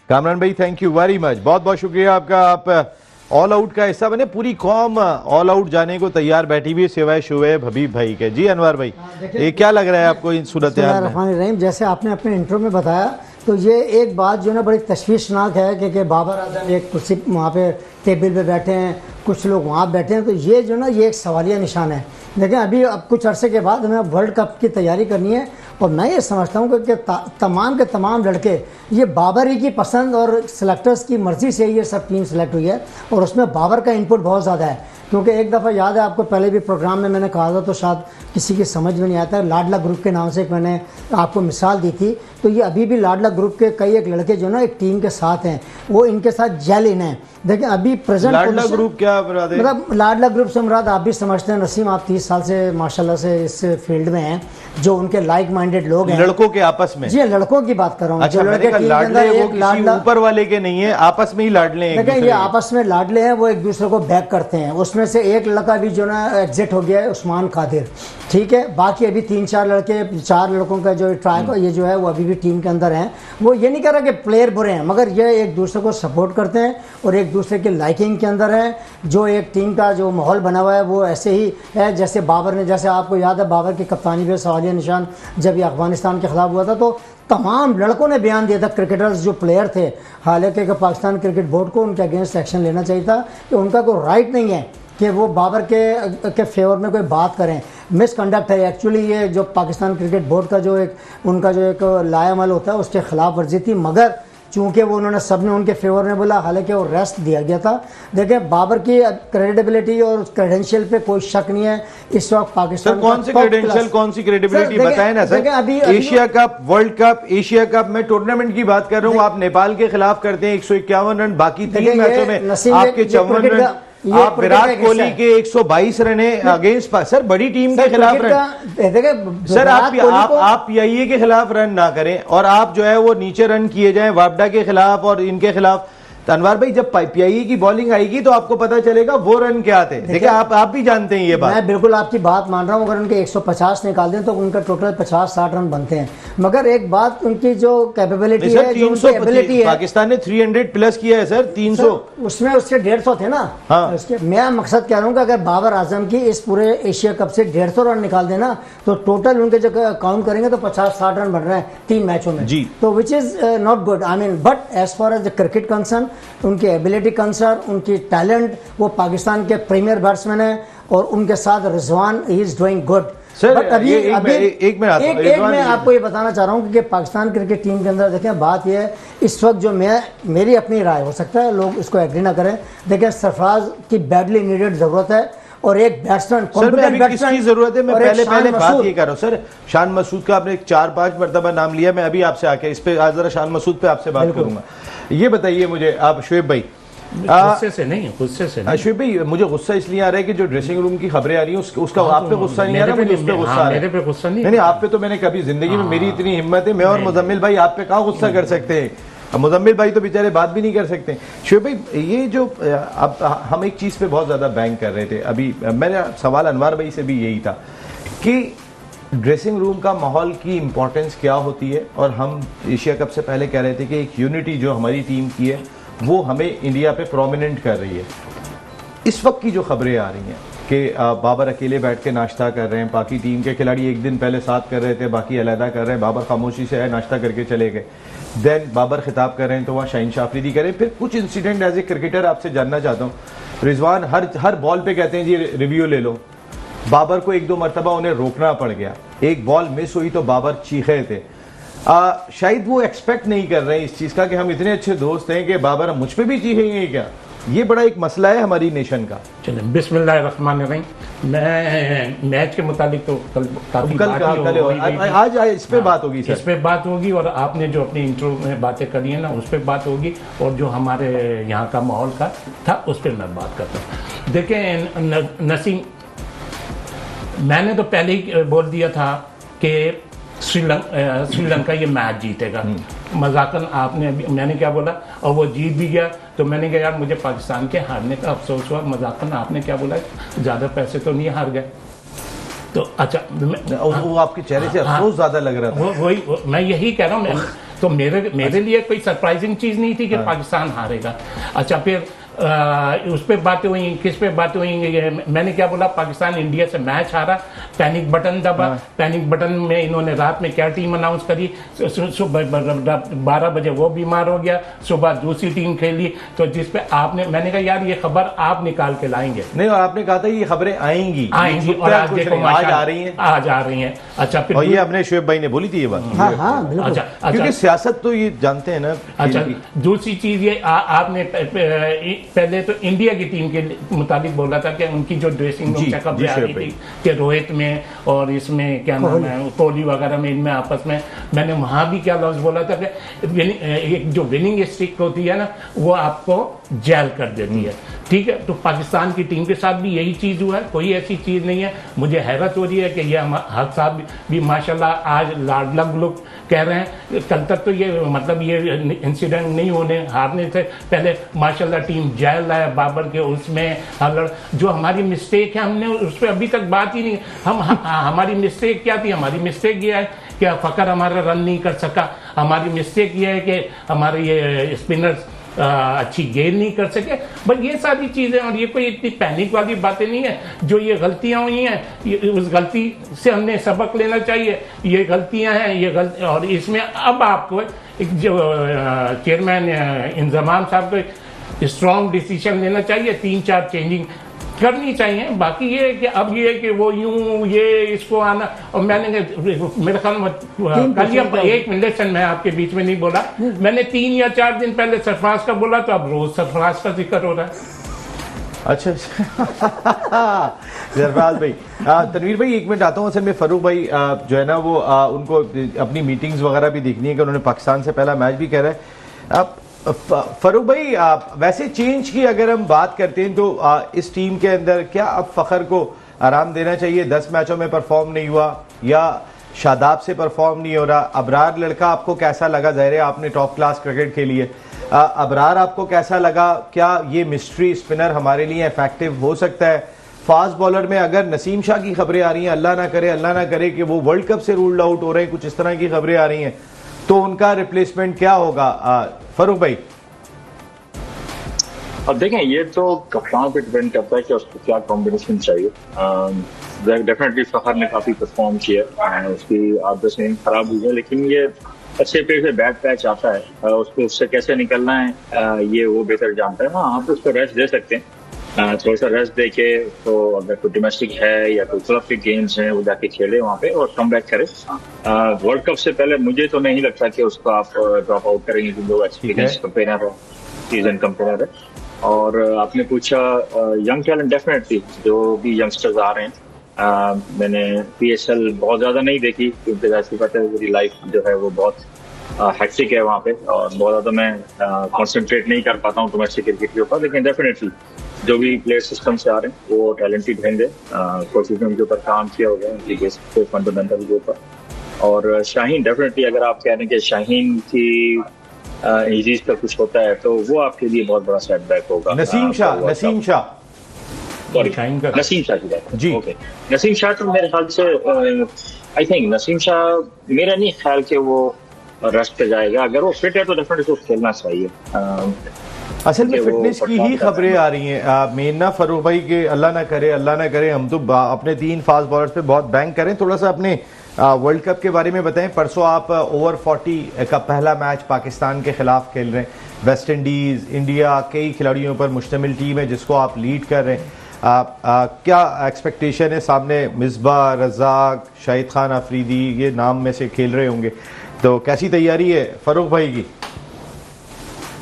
कामरान भाई थैंक यू वेरी मच, बहुत बहुत शुक्रिया आपका। आप ऑल आउट का हिस्सा बने, पूरी कौम ऑल आउट जाने को तैयार बैठी हुई है सिवाय शुएब हबीब भाई के। जी अनवर भाई, ये क्या लग रहा है आपको इन सूरत हाल? जैसे आपने अपने इंट्रो में बताया तो ये एक बात जो ना बड़ी तशवीशनाक है कि बाबर आजम एक कुर्सी वहाँ पे टेबल पे बैठे हैं, कुछ लोग वहाँ बैठे हैं, तो ये जो ना ये एक सवालिया निशान है। लेकिन अभी अब कुछ अरसे के बाद हमें वर्ल्ड कप की तैयारी करनी है और मैं ये समझता हूँ कि तमाम के तमाम लड़के ये बाबर ही की पसंद और सिलेक्टर्स की मर्ज़ी से ये सब टीम सेलेक्ट हुई है और उसमें बाबर का इनपुट बहुत ज़्यादा है। क्योंकि एक दफ़ा याद है आपको, पहले भी प्रोग्राम में मैंने कहा था तो शायद किसी की समझ में नहीं आता है, लाडला ग्रुप के नाम से मैंने आपको मिसाल दी थी, तो ये अभी भी लाडला ग्रुप के कई एक लड़के जो ना एक टीम के साथ हैं, वो इनके साथ जेल इन है। देखिए अभी प्रेजेंट लाडला ग्रुप क्या मतलब लाडला ग्रुप से मुराद आप भी समझते हैं नसीम, आप 30 साल से माशाल्लाह से इस फील्ड में हैं, जो उनके लाइक माइंडेड लोग हैं, लड़कों के आपस में। जी लड़कों की बात कर रहा हूँ। अच्छा, लाडला ऊपर वाले के नहीं है, आपस में ही लाडले हैं। देखिए ये आपस में लाडले हैं, वो एक दूसरे को बैक करते हैं, उसमें उसमें से एक लड़का भी जो ना एग्जिट हो गया है, उस्मान कादिर, ठीक है। बाकी अभी 3-4 लड़कों का जो ट्राई को ये जो है वो अभी भी टीम के अंदर हैं। वो ये नहीं कह रहा कि प्लेयर बुरे हैं, मगर ये एक दूसरे को सपोर्ट करते हैं और एक दूसरे के लाइकिंग के अंदर हैं। जो एक टीम का जो माहौल बना हुआ है वो ऐसे ही है जैसे बाबर ने, जैसे आपको याद है बाबर की कप्तानी पे सवालिया निशान जब ये अफगानिस्तान के खिलाफ हुआ था तो तमाम लड़कों ने बयान दिया था, क्रिकेटर्स जो प्लेयर थे, हालांकि पाकिस्तान क्रिकेट बोर्ड को उनके अगेंस्ट एक्शन लेना चाहिए था कि उनका कोई राइट नहीं है कि वो बाबर के फेवर में कोई बात करें। मिसकंडक्ट है एक्चुअली, ये जो पाकिस्तान क्रिकेट बोर्ड का जो एक उनका जो एक लायामल होता है उसके खिलाफ वर्जी थी, मगर चूंकि वो उन्होंने सबने उनके फेवर में बोला, हालांकि वो रेस्ट दिया गया था। देखें बाबर की क्रेडिबिलिटी और क्रेडेंशियल पे कोई शक नहीं है इस वक्त पाकिस्तान। कौन सी क्रेडेंशियल कौन सी क्रेडिबिलिटी बताएं ना sir. Asia cup, world cup, Asia cup में टूर्नामेंट की बात कर रहा हूँ, आप नेपाल के खिलाफ करते हैं 151 रन, बाकी 3 मैचों में आपके 54 रन, आप विराट कोहली के 122 रन अगेंस्ट सर बड़ी टीम के खिलाफ रन। सर आप पीआईए के खिलाफ रन ना करें और आप जो है वो नीचे रन किए जाएं वापडा के खिलाफ और इनके खिलाफ। तो अनवर भाई जब पीआईए की बॉलिंग आएगी तो आपको पता चलेगा वो रन क्या थे। देखिए आप भी जानते हैं ये बात। मैं बिल्कुल आपकी बात मान रहा हूँ, अगर उनके 150 निकाल दें तो उनका टोटल 50-60 रन बनते हैं, मगर एक बात उनकी जो कैपेबिलिटी है, जो उनकी एबिलिटी है, पाकिस्तान ने 300 प्लस किया है सर, 300 उसमें उसके 150 थे ना। हाँ। उसके मैं मकसद कह रहा हूँ कि अगर बाबर आजम की इस पूरे एशिया कप से 150 रन निकाल देना तो टोटल उनके जो काउंट करेंगे तो 50-60 रन बन रहे हैं 3 मैचों में जी। तो which is not good. I mean but as far as the cricket concern, उनकी एबिलिटी कंसर्न, उनकी टैलेंट, वो पाकिस्तान के प्रीमियर बैट्समैन है और उनके साथ रिजवान ही is doing good. Sir but अभी एक मैं आपको ये बताना चाह रहा हूँ कि पाकिस्तान क्रिकेट टीम के अंदर देखें बात यह है इस वक्त जो मेरी अपनी राय हो सकता है लोग इसको एग्री ना करें, देखें सरफराज की बैडली नीडेड जरूरत है और एक बैट्समैन किसकी जरूरत है। मैं पहले बात ये कर रहा हूँ सर, शान मसूद का आपने 4-5 मरतबा नाम लिया, मैं अभी आपसे आके इस पे आज जरा शान मसूद पे आपसे बात करूंगा। ये बताइए मुझे आप शुएब भाई, गुस्से से नहीं शुएब भाई मुझे गुस्सा इसलिए आ रहा है कि जो ड्रेसिंग रूम की खबरें आ रही हैं उसका आप पे गुस्सा नहीं आ रहा, मुझे उस पे गुस्सा आ रहा है। मेरे पे गुस्सा नहीं आप पे तो मैंने कभी जिंदगी में, मेरी इतनी हिम्मत है, मैं और मुजम्मिल भाई आप पे कहाँ गुस्सा कर सकते हैं। मुजम्मिल भाई तो बेचारे बात भी नहीं कर सकते। शुएब भाई ये जो अब हम एक चीज़ पे बहुत ज़्यादा बैंक कर रहे थे, अभी मेरा सवाल अनवर भाई से भी यही था कि ड्रेसिंग रूम का माहौल की इम्पोर्टेंस क्या होती है, और हम एशिया कप से पहले कह रहे थे कि एक यूनिटी जो हमारी टीम की है वो हमें इंडिया पे प्रोमिनेंट कर रही है। इस वक्त की जो खबरें आ रही हैं कि बाबर अकेले बैठ के नाश्ता कर रहे हैं, बाकी टीम के खिलाड़ी एक दिन पहले साथ कर रहे थे, बाकी अलहदा कर रहे हैं, बाबर खामोशी से नाश्ता करके चले गए, देन बाबर खिताब कर रहे हैं तो वहाँ शाहीन शाफरीदी करें। फिर कुछ इंसिडेंट एज ए क्रिकेटर आपसे जानना चाहता हूँ, रिजवान हर बॉल पे कहते हैं जी रिव्यू ले लो, बाबर को 1-2 मरतबा उन्हें रोकना पड़ गया, एक बॉल मिस हुई तो बाबर चीखे थे। शायद वो एक्सपेक्ट नहीं कर रहे हैं इस चीज़ का कि हम इतने अच्छे दोस्त हैं कि बाबर मुझ पे भी चीखेंगे क्या। ये बड़ा एक मसला है हमारी नेशन का। चलिए बिस्मिल्लाहिर्रहमानिर्रहीम। मैं मैच के मुतालिक तो आज इस पे बात होगी सर, इस पे बात होगी और आपने जो अपनी इंट्रो में बातें करी है ना उस पर बात होगी, और जो हमारे यहाँ का माहौल का था उस पर मैं बात करता हूँ। देखें नसीम, मैंने तो पहले ही बोल दिया था कि श्रीलंका ये मैच जीतेगा। मजाकन मैंने क्या बोला, और वो जीत भी गया तो मैंने कहा यार मुझे पाकिस्तान के हारने का अफसोस हुआ। मजाकन आपने क्या बोला, ज़्यादा पैसे तो नहीं हार गए। तो अच्छा वो आपके चेहरे से अफसोस ज़्यादा लग रहा था। वही मैं यही कह रहा हूँ। तो मेरे लिए कोई सरप्राइजिंग चीज़ नहीं थी कि पाकिस्तान हारेगा। अच्छा फिर उस पर बातें हुई, किस पे बातें हुई, मैंने क्या बोला, पाकिस्तान इंडिया से मैच हारा, पैनिक बटन दबा। पैनिक बटन में इन्होंने रात में क्या टीम अनाउंस करी, सुबह 12 बजे वो बीमार हो गया, सुबह दूसरी टीम खेली, तो जिस पे मैंने कहा यार ये खबर आप निकाल के लाएंगे। नहीं, और आपने कहा था ये खबरें आएंगी और आज देखो आज आ रही हैं। अच्छा फिर ये अपने शुएब भाई ने बोली थी ये बात। अच्छा क्योंकि सियासत तो ये जानते हैं ना। अच्छा दूसरी चीज ये आपने पहले तो इंडिया की टीम के मुताबिक बोला था कि उनकी जो ड्रेसिंग रूम चेकअप आ रही थी कि रोहित में और इसमें क्या नाम है कोहली वगैरह में, इनमें आपस में, मैंने वहां भी क्या लफ्ज बोला था कि एक जो विनिंग स्ट्रिक होती है ना वो आपको जैल कर देती है। ठीक है, तो पाकिस्तान की टीम के साथ भी यही चीज़ हुआ है, कोई ऐसी चीज़ नहीं है। मुझे हैरत हो रही है कि ये हक साहब भी माशाल्लाह आज लाडलग लोग कह रहे हैं, कल तक तो ये मतलब ये इंसिडेंट नहीं होने हारने से पहले माशाल्लाह टीम जैल है बाबर के उसमें जो हमारी मिस्टेक है हमने उस पर अभी तक बात ही नहीं। हमारी मिस्टेक क्या थी? हमारी मिस्टेक ये है कि फ़खर हमारा रन नहीं कर सका। हमारी मिस्टेक ये है कि हमारे ये स्पिनर्स अच्छी गेंद नहीं कर सके। बट ये सारी चीज़ें, और ये कोई इतनी पैनिक वाली बातें नहीं है। जो ये गलतियां हुई हैं उस गलती से हमने सबक लेना चाहिए। ये गलतियां हैं, ये गलती, और इसमें अब आपको एक जो चेयरमैन इंजमाम साहब को स्ट्रॉन्ग डिसीजन लेना चाहिए, 3-4 चेंजिंग करनी चाहिए। बाकी ये है कि अब ये कि वो यूं ये इसको आना, और मैंने मेरे ख्याल में कल या एक मिनट मैं आपके बीच में नहीं बोला, मैंने 3 या 4 दिन पहले सरफराज का बोला, तो अब रोज सरफराज का जिक्र हो रहा है। अच्छा सरफराज भाई, तनवीर भाई एक मिनट आता हूँ। असल में फरूक भाई जो है ना वो उनको अपनी मीटिंग्स वगैरह भी देखनी है कि उन्होंने पाकिस्तान से पहला मैच भी कह रहा है। अब फरूक भाई वैसे चेंज की अगर हम बात करते हैं तो इस टीम के अंदर क्या अब फ़खर को आराम देना चाहिए? 10 मैचों में परफॉर्म नहीं हुआ, या शादाब से परफॉर्म नहीं हो रहा? अबरार लड़का आपको कैसा लगा? ज़ाहिर है आपने टॉप क्लास क्रिकेट खेली है, अबरार आपको कैसा लगा? क्या ये मिस्ट्री स्पिनर हमारे लिए इफेक्टिव हो सकता है? फास्ट बॉलर में अगर नसीम शाह की खबरें आ रही हैं, अल्लाह ना करे कि वो वर्ल्ड कप से रूल्ड आउट हो रहे हैं, कुछ इस तरह की खबरें आ रही हैं, तो उनका रिप्लेसमेंट क्या होगा? फरूक भाई अब देखें, ये तो कप्तान पे डिपेंड करता है कि उसको क्या कॉम्बिनेशन चाहिए। डेफिनेटली फ़खर ने काफी परफॉर्म किया, उसकी आदत नहीं खराब हुई है, लेकिन ये अच्छे पे से बैड पैच आता है, उसको उससे कैसे निकलना है ये वो बेहतर जानता है। हाँ, आप उसको रेस्ट दे सकते हैं, थोड़ा सा रेस्ट दे के, तो अगर कोई डोमेस्टिक है या कोई क्लब के गेम्स हैं वो जाके खेले वहाँ पे और कम बैक करे। वर्ल्ड कप से पहले मुझे तो नहीं लगता कि उसको आप ड्रॉप आउट करेंगे, क्योंकि वो एक्सपीरियंस कंपेनर है, सीजन कंपेनर है। और आपने पूछा यंग टैलेंट, डेफिनेटली जो भी यंगस्टर्स आ रहे हैं, मैंने PSL बहुत ज़्यादा नहीं देखी क्योंकि ऐसी बात है मेरी लाइफ जो है वो बहुत हैक्टिक है वहाँ पे, और बहुत ज़्यादा मैं कॉन्सेंट्रेट नहीं कर पाता हूँ डोमेस्टिक क्रिकेट के ऊपर। लेकिन डेफिनेटली जो भी प्लेयर सिस्टम से आ रहे हैं वो टैलेंटेड रहेंगे, कोचिंग ने उनके ऊपर काम किया होगा, उनकी बेसिक पे फंडामेंटल के ऊपर। और शाहीन, डेफिनेटली अगर आप कह रहे हैं कि शाहीन की इंजरीज का कुछ होता है तो वो आपके लिए बहुत बड़ा सेटबैक होगा। नसीम शाह की बात जी, ओके। नसीम शाह तो मेरे ख्याल से आई थिंक नसीम शाह, मेरा नहीं ख्याल कि वो रेस्ट पे जाएगा। अगर वो फिट है तो डेफिनेटली उसको खेलना चाहिए। असल में फिटनेस की ही खबरें आ रही हैं मेन ना फरूक भाई के, अल्लाह ना करे हम तो अपने 3 फास्ट बॉलर्स पे बहुत बैंक करें। थोड़ा सा अपने वर्ल्ड कप के बारे में बताएं। परसों आप ओवर 40 का पहला मैच पाकिस्तान के खिलाफ खेल रहे हैं। वेस्ट इंडीज़, इंडिया, कई खिलाड़ियों पर मुश्तमिल टीम है जिसको आप लीड कर रहे हैं। क्या एक्सपेक्टेशन है? सामने मिसबाह, रज़ाक, शाहिद खान अफरीदी, ये नाम में से खेल रहे होंगे, तो कैसी तैयारी है फरूक भाई की?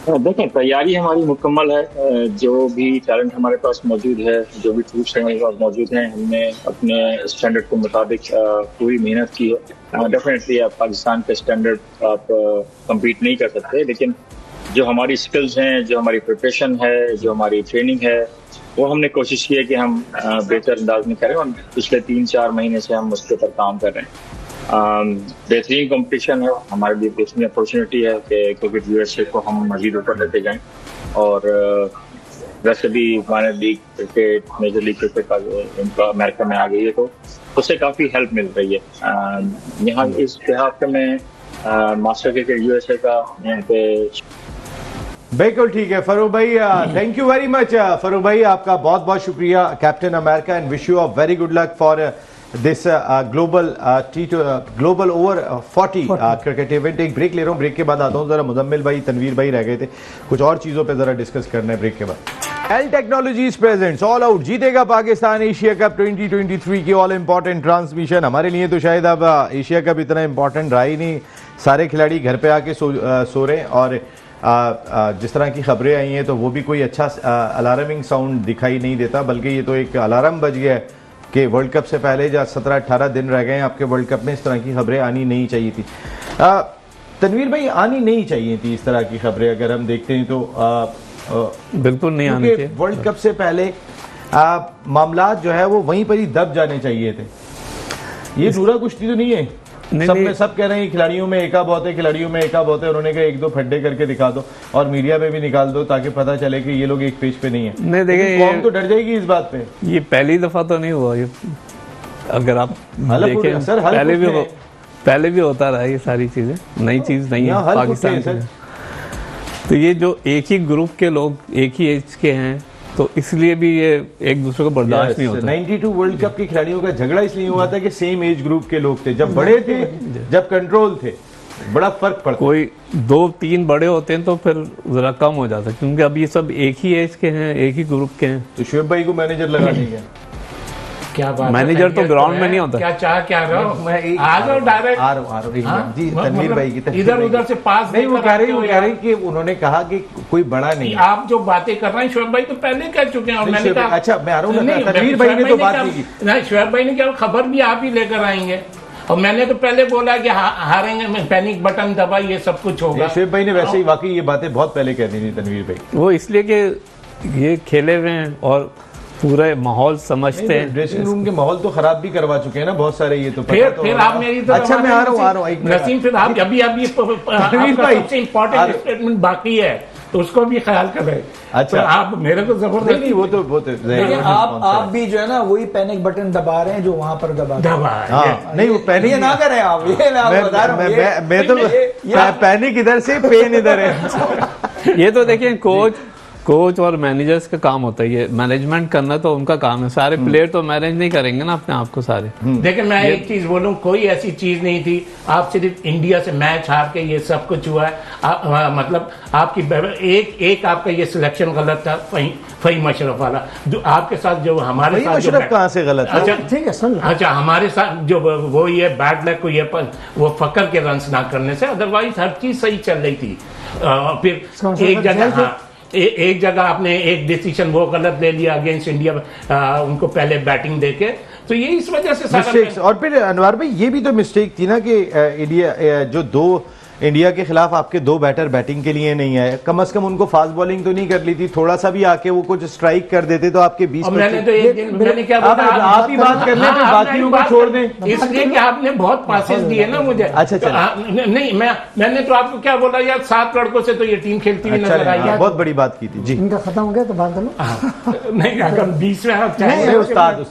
देखें, तैयारी हमारी मुकम्मल है। जो भी टैलेंट हमारे पास मौजूद है, जो भी ट्रूप्स हमारे पास मौजूद हैं, हमने अपने स्टैंडर्ड के मुताबिक पूरी मेहनत की है। डेफिनेटली आप पाकिस्तान के स्टैंडर्ड आप कम्पीट नहीं कर सकते, लेकिन जो हमारी स्किल्स हैं, जो हमारी प्रिपरेशन है, जो हमारी ट्रेनिंग है, वो हमने कोशिश की है कि हम बेहतर अंदाज में करें, और पिछले 3-4 महीने से हम उसके ऊपर काम कर रहे हैं। बेहतरीन कंपटीशन है, हमारे लिए बेहतरीन अपॉर्चुनिटी है कि क्रिकेट USA को हम मजीद ऊपर लेते जाएं। और वैसे भी minor league cricket, major league cricket का इनका अमेरिका में आ गई है, तो उससे काफ़ी हेल्प मिल रही है। यहाँ इस लिहाज से मैं मास्टर क्रिकेट USA का यहाँ पे बिल्कुल ठीक है फरूक भाई, thank you very much Farooq भाई, आपका बहुत बहुत शुक्रिया। Captain America, and wish you a very good luck for this global over 40 cricket event. एक ब्रेक ले रहा हूँ, ब्रेक के बाद आता हूँ। जरा मुजम्मिल भाई, तनवीर भाई रह गए थे, कुछ और चीज़ों पे जरा डिस्कस करना है ब्रेक के बाद। L technologies presents all out जीतेगा पाकिस्तान एशिया कप 2023 की ऑल इंपॉर्टेंट ट्रांसमिशन। हमारे लिए तो शायद अब एशिया कप इतना इंपॉर्टेंट रहा ही नहीं, सारे खिलाड़ी घर पे आके सो रहे हैं, और जिस तरह की खबरें आई हैं तो वो भी कोई अच्छा अलार्मिंग साउंड दिखाई नहीं देता, बल्कि ये तो एक अलार्म बज गया है कि वर्ल्ड कप से पहले जहाँ 17-18 दिन रह गए हैं आपके वर्ल्ड कप में, इस तरह की खबरें आनी नहीं चाहिए थी। तनवीर भाई, आनी नहीं चाहिए थी इस तरह की खबरें। अगर हम देखते हैं तो बिल्कुल नहीं आनी चाहिए। वर्ल्ड कप से पहले मामलात जो है वो वहीं पर ही दब जाने चाहिए थे। ये दूरा कुश्ती तो नहीं है। सब कह रहे हैं खिलाड़ियों में एका बहुत है, खिलाड़ियों में एका बहुत है। उन्होंने कहा एक दो फड्डे करके दिखा दो और मीडिया में भी निकाल दो ताकि पता चले कि ये लोग एक पेज पे नहीं है। नहीं देखिए, कौम तो डर जाएगी इस बात पे। ये पहली दफा तो नहीं हुआ। ये अगर आप देखें पहले भी होता रहा, ये सारी चीजें नई चीज नहीं है पाकिस्तान में। तो ये जो एक ही ग्रुप के लोग एक ही एज के हैं तो इसलिए भी ये एक दूसरे को बर्दाश्त नहीं होता। 92 वर्ल्ड कप के खिलाड़ियों का झगड़ा इसलिए हुआ था कि सेम एज ग्रुप के लोग थे, जब बड़े थे जब कंट्रोल थे, बड़ा फर्क पड़ता। कोई 2-3 बड़े होते हैं तो फिर जरा कम हो जाता है, क्योंकि अब ये सब एक ही एज के हैं, एक ही ग्रुप के हैं। तो शुएब भाई को मैनेजर लगा देंगे। क्या बात, मैनेजर तो ग्राउंड में नहीं होता। क्या चाह क्या रहा हूं मैं, आ जाओ डायरेक्ट आ रहा हूं जी। तनवीर भाई की इधर उधर से पास नहीं, वो कह रही कि उन्होंने कहा कि कोई बड़ा नहीं। आप जो बातें कर रहे हैं शुएब भाई तो पहले कह चुके हैं और मैंने कहा अच्छा मैं आ रहा हूँ। तनवीर भाई ने तो बात नहीं की। नहीं, शुएब भाई ने क्या खबर भी आप ही लेकर आएंगे और मैंने तो पहले बोला कि हारेंगे, पैनिक बटन दबा, ये सब कुछ होगा। शुएब भाई ने वैसे ही वाकई ये बातें बहुत पहले कह दी थी तनवीर भाई। वो इसलिए कि ये खेले हुए हैं और पूरा माहौल समझते हैं। ड्रेसिंग रूम के माहौल तो खराब भी करवा चुके हैं ना बहुत सारे। ये तो फिर आप मेरी तरफ अच्छा मैं आ रहा हूँ नसीम, फिर आप अभी सबसे इम्पोर्टेंट स्टेटमेंट बाकी है तो उसको भी ख्याल करें। अच्छा तो आप मेरे को जबरदस्ती नहीं, वो तो आप भी जो है ना वही पैनिक बटन दबा रहे हैं जो वहां पर दबा नहीं, वो पैनिक ना करें आप। ये मैं तो पैनिक इधर से पेन इधर है। ये तो देखिए कोच और मैनेजर्स का काम होता है, ये मैनेजमेंट करना तो उनका काम है। सारे प्लेयर तो मैनेज नहीं करेंगे ना अपने आप को सारे। देखिए मैं एक चीज बोलूं, कोई ऐसी चीज नहीं थी। आप सिर्फ इंडिया से मैच हार के ये सब कुछ हुआ है। मतलब आपकी एक आपका ये सिलेक्शन गलत था, फहीम अशरफ वाला जो आपके साथ जो हमारे साथ अशरफ कहाँ से गलत? अच्छा ठीक है सुन। अच्छा हमारे साथ जो वो ये बैड लक को ये वो फकर के रन ना करने से, अदरवाइज हर चीज सही चल रही थी। फिर एक जगह एक जगह आपने एक डिसीजन वो गलत ले लिया अगेंस्ट इंडिया, उनको पहले बैटिंग देके, तो ये इस वजह से मिस्टेक्स। और फिर अनवर भाई ये भी तो मिस्टेक थी ना कि इंडिया जो इंडिया के खिलाफ आपके 2 बैटर बैटिंग के लिए नहीं आए, कम से कम उनको फास्ट बॉलिंग तो नहीं कर ली थी? थोड़ा सा भी आके वो कुछ स्ट्राइक कर देते तो आपके 20 मैंने क्या बोला, आप ही बात कर लें, बाकियों को छोड़ दें। इसलिए कि आपने बहुत पासेस दिए ना मुझे। अच्छा नहीं, मैंने तो आपको क्या बोला यार, 7 लड़कों से तो ये टीम खेलती हुई नजर आई है। बहुत बड़ी बात की थी जी। इनका खत्म हो गया तो बात करो। नहीं अगर 20 में उस्ताद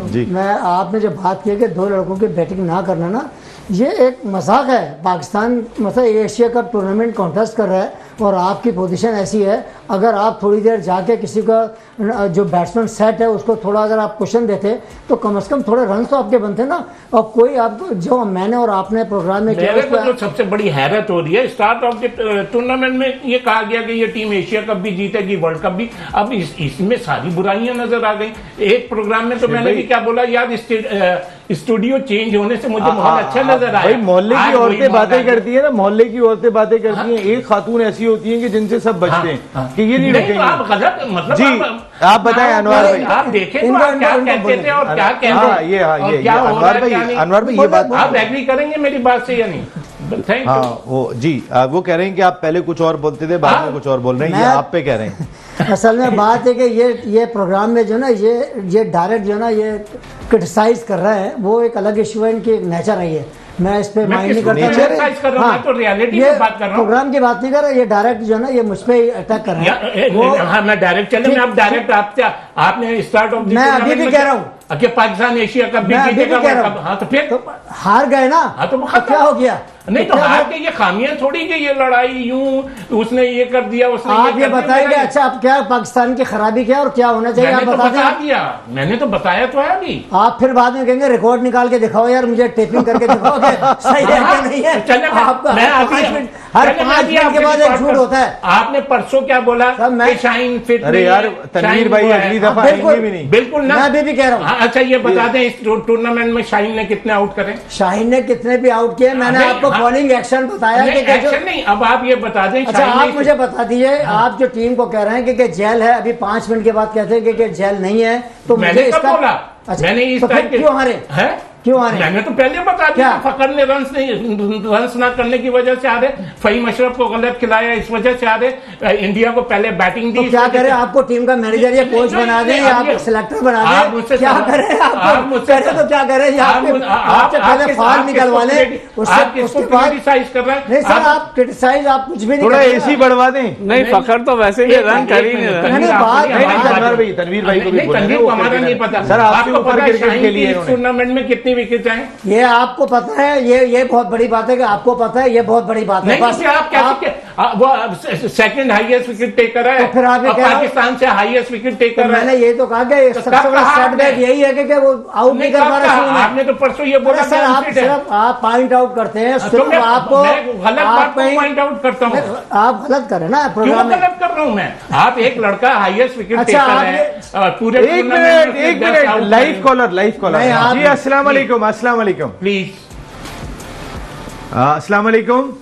जी, मैं आपने जो बात की है कि 2 लड़कों की बैटिंग ना करना ना, ये एक मजाक है। पाकिस्तान मतलब एशिया कप टूर्नामेंट कॉन्टेस्ट कर रहा है और आपकी पोजीशन ऐसी है, अगर आप थोड़ी देर जाके किसी का जो बैट्समैन सेट है उसको थोड़ा अगर आप क्वेश्चन देते तो कम से कम थोड़े रन तो आपके बनते ना। और कोई आपको जो मैंने और आपने प्रोग्राम में किया, जो सबसे बड़ी हैरत हो रही है, स्टार्ट ऑफ द टूर्नामेंट में ये कहा गया कि ये टीम एशिया कप भी जीतेगी, वर्ल्ड कप भी। अब इसमें सारी बुराइयां नजर आ गई। एक प्रोग्राम में तो मैंने भी क्या बोला यार, स्टूडियो चेंज होने से मुझे माहौल अच्छा नजर आया। मोहल्ले की औरतें बातें करती है ना, मोहल्ले की औरतें बातें करती हैं। एक खातून ऐसी होती है कि जिनसे सब बचते हैं कि ये नहीं रखेंगे। आप गलत मतलब जी आप बताएं अनवर भाई, आप देखें तो आप क्या कहते थे और क्या कहते हैं। ये अनवर भाई ये बात आप एग्री करेंगे मेरी बात से या नहीं? हाँ वो जी वो कह रहे हैं कि आप पहले कुछ और बोलते थे, बाद में कुछ और बोल रहे हैं। ये आप पे कह रहे हैं। असल में बात है कि ये प्रोग्राम में जो ना ये डायरेक्ट जो ना ये क्रिटिसाइज कर रहा है, वो एक अलग इशू है, इनकी नेचर है ये। मैं इस पे माइंड नहीं करता। हाँ, तो रियलिटी में बात कर रहा हूँ, प्रोग्राम की बात नहीं कर रहा। ये डायरेक्ट जो ना ये मुझ पे अटैक कर रहा है। हाँ मैं डायरेक्ट चले, मैं आप डायरेक्ट आपने स्टार्ट ऑफ मैं अभी भी कह रहा हूँ कि पाकिस्तान एशिया कप भी जीतेगा। हाँ तो फिर हार गए ना। हाँ तो क्या हो गया? नहीं तो हार के ये खामियां थोड़ी कि ये लड़ाई यूं उसने ये कर दिया उसने आप ये बताएंगे। अच्छा आप क्या पाकिस्तान की खराबी क्या और क्या होना चाहिए आप बता दिया। मैंने तो बताया तो है अभी। आप फिर बाद में कहेंगे रिकॉर्ड निकाल के दिखाओ यार, मुझे टेपिंग करके दिखाओ सही है क्या नहीं है। हर 5 मिनट के बाद एक झूठ होता है। आपने परसों क्या बोला, शाहीन फिट। अरे यार तनवीर भाई अगली दफा भी नहीं। बिल्कुल ना, मैं अभी भी कह रहा हूँ। अच्छा ये बता दें इस टूर्नामेंट में शाहीन ने कितने आउट करे? शाहीन ने कितने भी आउट किए, मैंने आपको बॉलिंग एक्शन बताया कि एक्शन नहीं। अब आप ये बता दें। अच्छा आप मुझे बता दीजिए, आप जो टीम को कह रहे हैं कि जेल है, अभी 5 मिनट के बाद कहते हैं कि जेल नहीं है, तो मुझे इसका बोला मैंने इस क्यों हारे? क्यों आ रहे हैं? मैंने तो पहले बता दिया, क्या? फकर ने रन्स ना करने की वजह से आ रहे, फहीम अशरफ को गलत खिलाया इस वजह से आ रहे, इंडिया को पहले बैटिंग दी। तो क्या करें, आपको टीम का मैनेजर या कोच बना दें या आप सिलेक्टर बना दें, क्या करें? आप मुझसे तो क्या करें, आपसे पहले फाल निकलवा लें, उसके बाद क्रिटिसाइज कर रहे हैं। नहीं सर, आप क्रिटिसाइज आप कुछ भी नहीं थोड़ा करें। एसी बढ़वा दें। नहीं, फखर तो वैसे भी रन कर ही नहीं रहा। तनवीर भाई को भी बोला। तनवीर को हमारा नहीं पता। सर आपके आपको ऊपर पता है क्रिकेट शाहीन के की लिए इस टूर्नामेंट में कितनी विकेट आए? ये आपको पता है, ये बहुत बड़ी बात है कि आपको पता है, ये बहुत बड़ी बात है। नहीं, बस तो आप कैसे वो सेकंड हाईएस्ट विकेट टेकर है, तो फिर आप ये और कह रहे हो- पाकिस्तान से हाईएस्ट विकेट तो टेकर है। मैंने ये तो कहा कि सबसे कब बड़ा कहा सेटबैक आपने? यही है कि वो आउट नहीं कर पा रहे शुरू में। आपने तो परसों ये बोला अरे सर, आप unfit है। सिर्फ आप पॉइंट आउट करते हैं, तो सिर्फ मैं आपको गलत बात को पॉइंट आउट करता हूँ। आप गलत करें ना क्यों प्रोग्राम में। गलत कर रहा हूँ मैं? आप एक लड़का हाईएस्ट विकेट अच्छा, टेकर आप है पूरे एक मिनट लाइव कॉलर नहीं, आप- जी अस्सलाम वालेकुम, अस्सलाम वालेकुम, प्लीज। अस्सलाम वालेकुम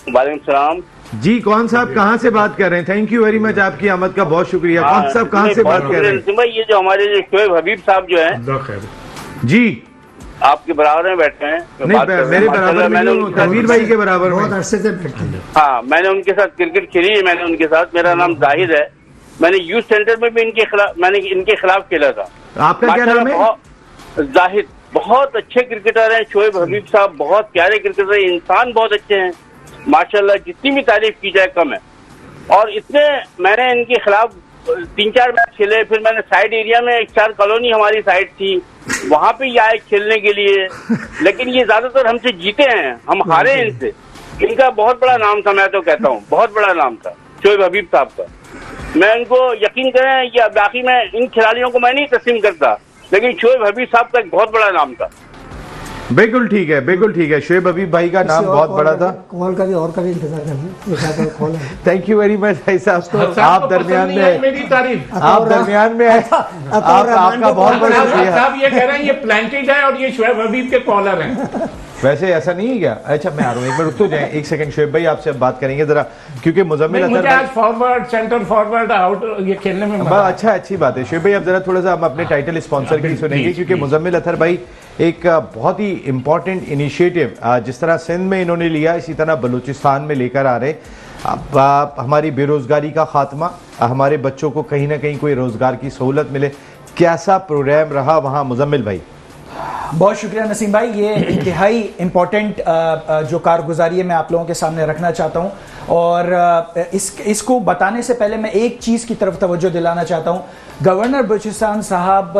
वालेकुम सलाम। जी। कौन साहब कहाँ से बात कर रहे हैं? थैंक यू वेरी मच, आपकी आमद का बहुत शुक्रिया। कौन साहब कहाँ से बात कर रहे हैं? भाई ये जो हमारे जो शोएब हबीब साहब जो हैं जी आपके बराबर में बैठे हैं, जो नहीं, बात कर रहे हैं, मेरे बराबर माशाल्लाह, में मैंने नहीं, उनके तनवीर भाई के बराबर बहुत में। अरसे से बैठे हैं। हाँ, मैंने उनके साथ क्रिकेट खेली है। मैंने उनके साथ, मेरा नाम जाहिद है, मैंने यूथ सेंटर में भी इनके खिलाफ खेला था। आपका क्या नाम है? माशाल्लाह, जाहिद बहुत अच्छे क्रिकेटर हैं। शोएब हबीब साहब बहुत प्यारे क्रिकेटर हैं, इंसान बहुत अच्छे हैं माशाल्लाह, जितनी भी तारीफ की जाए कम है। और इतने मैंने इनके खिलाफ 3-4 मैच खेले। फिर मैंने साइड एरिया में, एक 4 कॉलोनी हमारी साइड थी, वहां पे ये आए खेलने के लिए, लेकिन ये ज्यादातर हमसे जीते हैं, हम हारे हैं इनसे। इनका बहुत बड़ा नाम था, मैं तो कहता हूँ बहुत बड़ा नाम था शोएब हबीब साहब का। मैं इनको यकीन करें या बाकी मैं इन खिलाड़ियों को मैं नहीं तस्लीम करता, लेकिन शोएब हबीब साहब का एक बहुत बड़ा नाम था। बिल्कुल ठीक है, बिल्कुल ठीक है। शोएब हबीब भाई का नाम किसी और बहुत कॉल बड़ा का- था। कॉल का भी और का भी इंतजार करना है। कॉल है। थैंक यू वेरी मच भाई साहब, आप दरमियान में, मेरी तारीफ। आप दरमियान में है, आपका बहुत बहुत शुक्रिया। साहब ये कह रहे हैं ये प्लांटेड है और ये शोएब हबीब के कॉलर हैं। वैसे ऐसा नहीं है क्या? अच्छा मैं आ रहा हूँ, एक मिनट रुक तो जाए, एक सेकंड। शोएब भाई आपसे अब बात करेंगे जरा, क्योंकि मुजम्मिल मुझे अतर आज फॉरवर्ड, सेंटर फॉरवर्ड, आउट ये खेलने में मजा बड़ा अच्छा, अच्छी बात है। शोएब भाई अब जरा थोड़ा सा हम अपने टाइटल स्पॉन्सर की सुनेंगे, क्योंकि मुजम्मिल अतर भाई एक बहुत ही इंपॉर्टेंट इनिशिएटिव जिस तरह सिंध में इन्होंने लिया, इसी तरह बलूचिस्तान में लेकर आ रहे। अब हमारी बेरोजगारी का खात्मा, हमारे बच्चों को कहीं ना कहीं कोई रोजगार की सहूलत मिले, कैसा प्रोग्राम रहा वहाँ मुजम्मिल भाई? बहुत शुक्रिया नसीम भाई, ये इंतहाई इम्पोर्टेंट जो कारगुजारी है मैं आप लोगों के सामने रखना चाहता हूँ। और इसको बताने से पहले मैं एक चीज़ की तरफ तवज्जो दिलाना चाहता हूँ। गवर्नर बलूचिस्तान साहब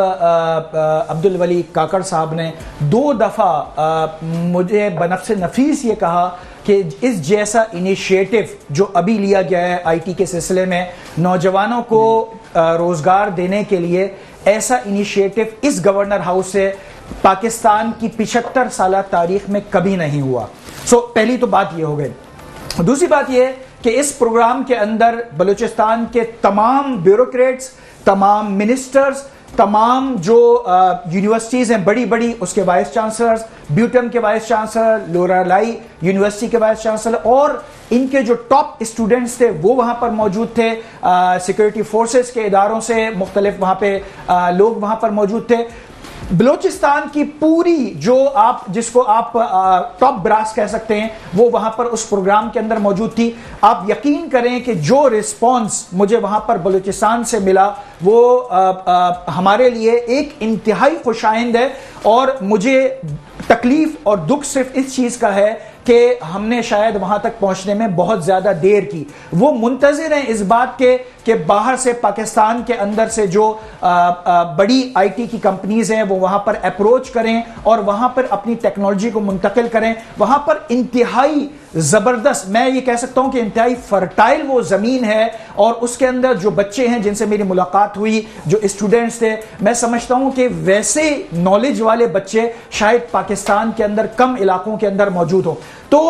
अब्दुल वली काकड़ साहब ने 2 दफ़ा मुझे बनफ्से नफीस ये कहा कि इस जैसा इनिशिएटिव जो अभी लिया गया है आईटी के सिलसिले में, नौजवानों को रोज़गार देने के लिए, ऐसा इनिशिएटिव इस गवर्नर हाउस से पाकिस्तान की 75 साल तारीख में कभी नहीं हुआ। पहली तो बात ये हो गई। दूसरी बात ये कि इस प्रोग्राम के अंदर बलूचिस्तान के तमाम ब्यूरोक्रेट्स, तमाम मिनिस्टर्स, तमाम जो यूनिवर्सिटीज़ हैं बड़ी बड़ी, उसके वाइस चांसलर्स, ब्यूटम के वाइस चांसलर, लोरालाई यूनिवर्सिटी के वाइस चांसलर और इनके जो टॉप स्टूडेंट्स थे वो वहाँ पर मौजूद थे। सिक्योरिटी फोर्सेस के इदारों से मुख्तलिफ वहाँ पे लोग वहाँ पर मौजूद थे। बलूचिस्तान की पूरी जो आप जिसको आप टॉप ब्रास कह सकते हैं वो वहां पर उस प्रोग्राम के अंदर मौजूद थी। आप यकीन करें कि जो रिस्पांस मुझे वहां पर बलूचिस्तान से मिला वो हमारे लिए एक इंतहाई खुशाइंद है। और मुझे तकलीफ और दुख सिर्फ इस चीज का है कि हमने शायद वहां तक पहुंचने में बहुत ज्यादा देर की। वो मुंतजिर हैं इस बात के कि बाहर से पाकिस्तान के अंदर से जो बड़ी आईटी की कंपनीज हैं वो वहां पर अप्रोच करें और वहां पर अपनी टेक्नोलॉजी को मुंतकिल करें। वहां पर इंतहाई जबरदस्त, मैं ये कह सकता हूं कि इंतहाई फर्टाइल वो जमीन है। और उसके अंदर जो बच्चे हैं जिनसे मेरी मुलाकात हुई, जो स्टूडेंट्स थे, मैं समझता हूं कि वैसे नॉलेज वाले बच्चे शायद पाकिस्तान के अंदर कम इलाकों के अंदर मौजूद हो। तो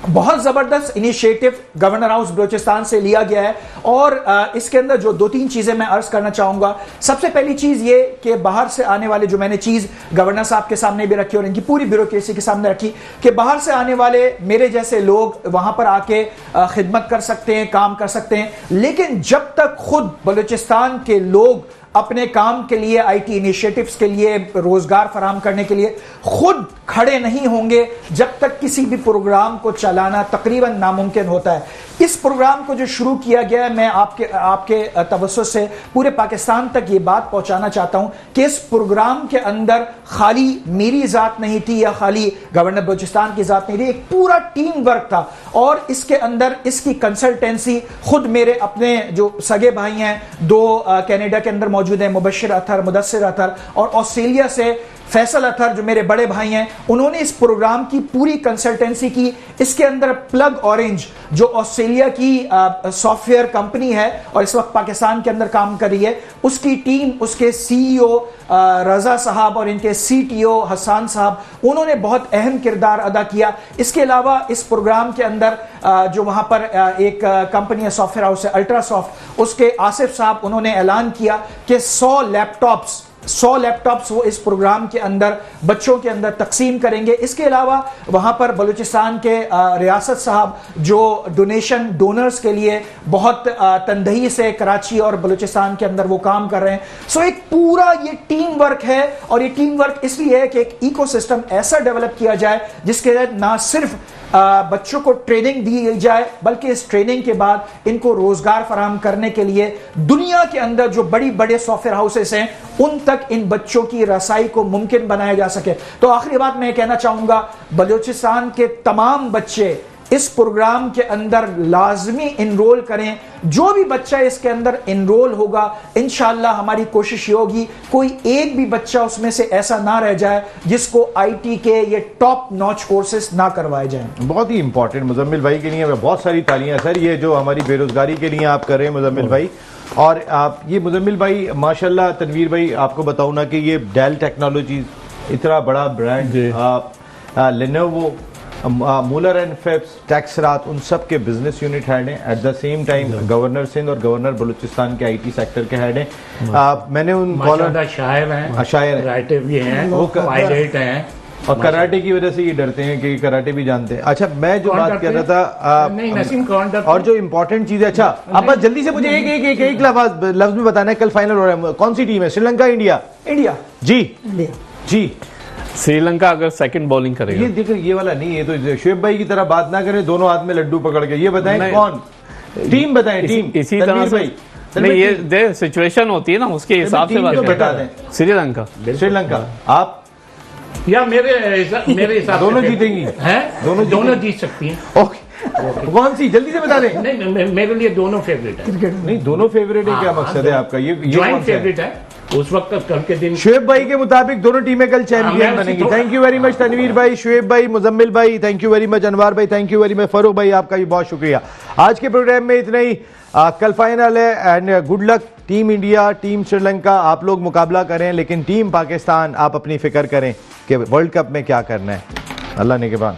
बहुत ज़बरदस्त इनिशिएटिव गवर्नर हाउस बलूचिस्तान से लिया गया है। और इसके अंदर जो 2-3 चीज़ें मैं अर्ज करना चाहूँगा। सबसे पहली चीज़ ये कि बाहर से आने वाले, जो मैंने चीज़ गवर्नर साहब के सामने भी रखी और इनकी पूरी ब्यूरोक्रेसी के सामने रखी, कि बाहर से आने वाले मेरे जैसे लोग वहाँ पर आके खिदमत कर सकते हैं, काम कर सकते हैं, लेकिन जब तक खुद बलूचिस्तान के लोग अपने काम के लिए, आईटी इनिशिएटिव्स के लिए, रोजगार फराहम करने के लिए खुद खड़े नहीं होंगे जब तक किसी भी प्रोग्राम को चलाना तकरीबन नामुमकिन होता है। इस प्रोग्राम को जो शुरू किया गया है, मैं आपके तवज्जो से पूरे पाकिस्तान तक ये बात पहुंचाना चाहता हूं कि इस प्रोग्राम के अंदर खाली मेरी जात नहीं थी या खाली गवर्नर बलूचिस्तान की जात नहीं थी, एक पूरा टीम वर्क था। और इसके अंदर इसकी कंसल्टेंसी खुद मेरे अपने जो सगे भाई हैं, दो कनाडा के अंदर मौजूद हैं, मुबशिर अतहर, मुदस्सिर अतहर, और ऑस्ट्रेलिया से फैसल अतहर जो मेरे बड़े भाई हैं, उन्होंने इस प्रोग्राम की पूरी कंसल्टेंसी की। इसके अंदर प्लग ऑरेंज जो ऑस्ट्रेलिया की सॉफ्टवेयर कंपनी है और इस वक्त पाकिस्तान के अंदर काम कर रही है, उसकी टीम, उसके सीईओ रजा साहब और इनके सीटीओ हसन साहब, उन्होंने बहुत अहम किरदार अदा किया। इसके अलावा इस प्रोग्राम के अंदर जो वहां पर एक कंपनी है, सॉफ्टवेयर हाउस है अल्ट्रासॉफ्ट, उसके आसिफ साहब, उन्होंने ऐलान किया कि 100 लैपटॉप्स वो इस प्रोग्राम के अंदर बच्चों के अंदर तकसीम करेंगे। इसके अलावा वहां पर बलूचिस्तान के रियासत साहब जो डोनर्स के लिए बहुत तनदही से कराची और बलूचिस्तान के अंदर वो काम कर रहे हैं। सो एक पूरा ये टीम वर्क है, और ये टीम वर्क इसलिए है कि एक इकोसिस्टम ऐसा डेवलप किया जाए जिसके तहत ना सिर्फ बच्चों को ट्रेनिंग दी जाए, बल्कि इस ट्रेनिंग के बाद इनको रोजगार फराहम करने के लिए दुनिया के अंदर जो बड़े सॉफ्टवेयर हाउसेस हैं उन तक इन बच्चों की रसाई को मुमकिन बनाया जा सके। तो आखिरी बात मैं कहना चाहूंगा, बलूचिस्तान के तमाम बच्चे इस प्रोग्राम के अंदर लाजमी इनरोल करें। जो भी बच्चा इसके अंदर इनरोल होगा, इंशाअल्लाह हमारी कोशिश ये होगी कोई एक भी बच्चा उसमें से ऐसा ना रह जाए जिसको आईटी के ये टॉप नॉच कोर्सेस ना करवाए जाएं। बहुत ही इंपॉर्टेंट मुजम्मिल भाई के लिए बहुत सारी तालियां सर, ये जो हमारी बेरोजगारी के लिए आप कर रहे हैं मुजम्मिल भाई। और आप ये मुजम्मिल भाई माशाल्लाह, तनवीर भाई आपको बताऊं ना कि ये डेल टेक्नोलॉजीज इतना बड़ा brand, Lenovo, Muller and Phipps, टेक्सरात, उन सब के बिजनेस यूनिट हेड हैं। At the same time governor Sindh और गवर्नर बलूचिस्तान के आईटी सेक्टर के हेड हैं। मैंने उन कॉलर शायर हैं, शायर राइटर भी हैं, वो पायलट हैं, और कराटे की वजह से ये डरते हैं कि कराटे भी जानते हैं। अच्छा, मैं जो बात कर रहा था नहीं नसीम कौन डरते, और जो इम्पोर्टेंट चीज है, अच्छा अब बस जल्दी से मुझे एक लफ्ज में बताना है, कल फाइनल हो रहा है, कौन सी टीम है? श्रीलंका, इंडिया? इंडिया जी। श्रीलंका अगर सेकंड बॉलिंग करेगा, ये देखो, ये वाला नहीं, ये तो शुएब भाई की तरह बात ना करें, दोनों हाथ में लड्डू पकड़ के। ये बताएं कौन टीम, बताएं टीम। इसी तरह से नहीं, ये सिचुएशन होती है ना, उसके हिसाब से बात बता दें। श्रीलंका आप या मेरे हिसाब दोनों जीतेंगी हैं, दोनों जीत सकती हैं। ओके, कौन सी जल्दी से बता दें। नहीं, मेरे लिए दोनों फेवरेट है। नहीं, दोनों फेवरेट है, क्या मकसद है आपका? ये ज्वाइंट फेवरेट है उस वक्त, कल के दिन। शुएब भाई के मुताबिक दोनों टीमें कल चैंपियन बनेंगी। Thank you very much Tanveer भाई, शुएब भाई, मुजम्मिल भाई, thank you very much Anwar भाई, thank you very much Farooq भाई, आपका भी बहुत शुक्रिया। आज के प्रोग्राम में इतना ही। कल फाइनल है and good luck team India, team Sri Lanka. आप लोग मुकाबला करें, लेकिन टीम पाकिस्तान आप अपनी फिक्र करें कि वर्ल्ड कप में क्या करना है। अल्लाह ने के बाद।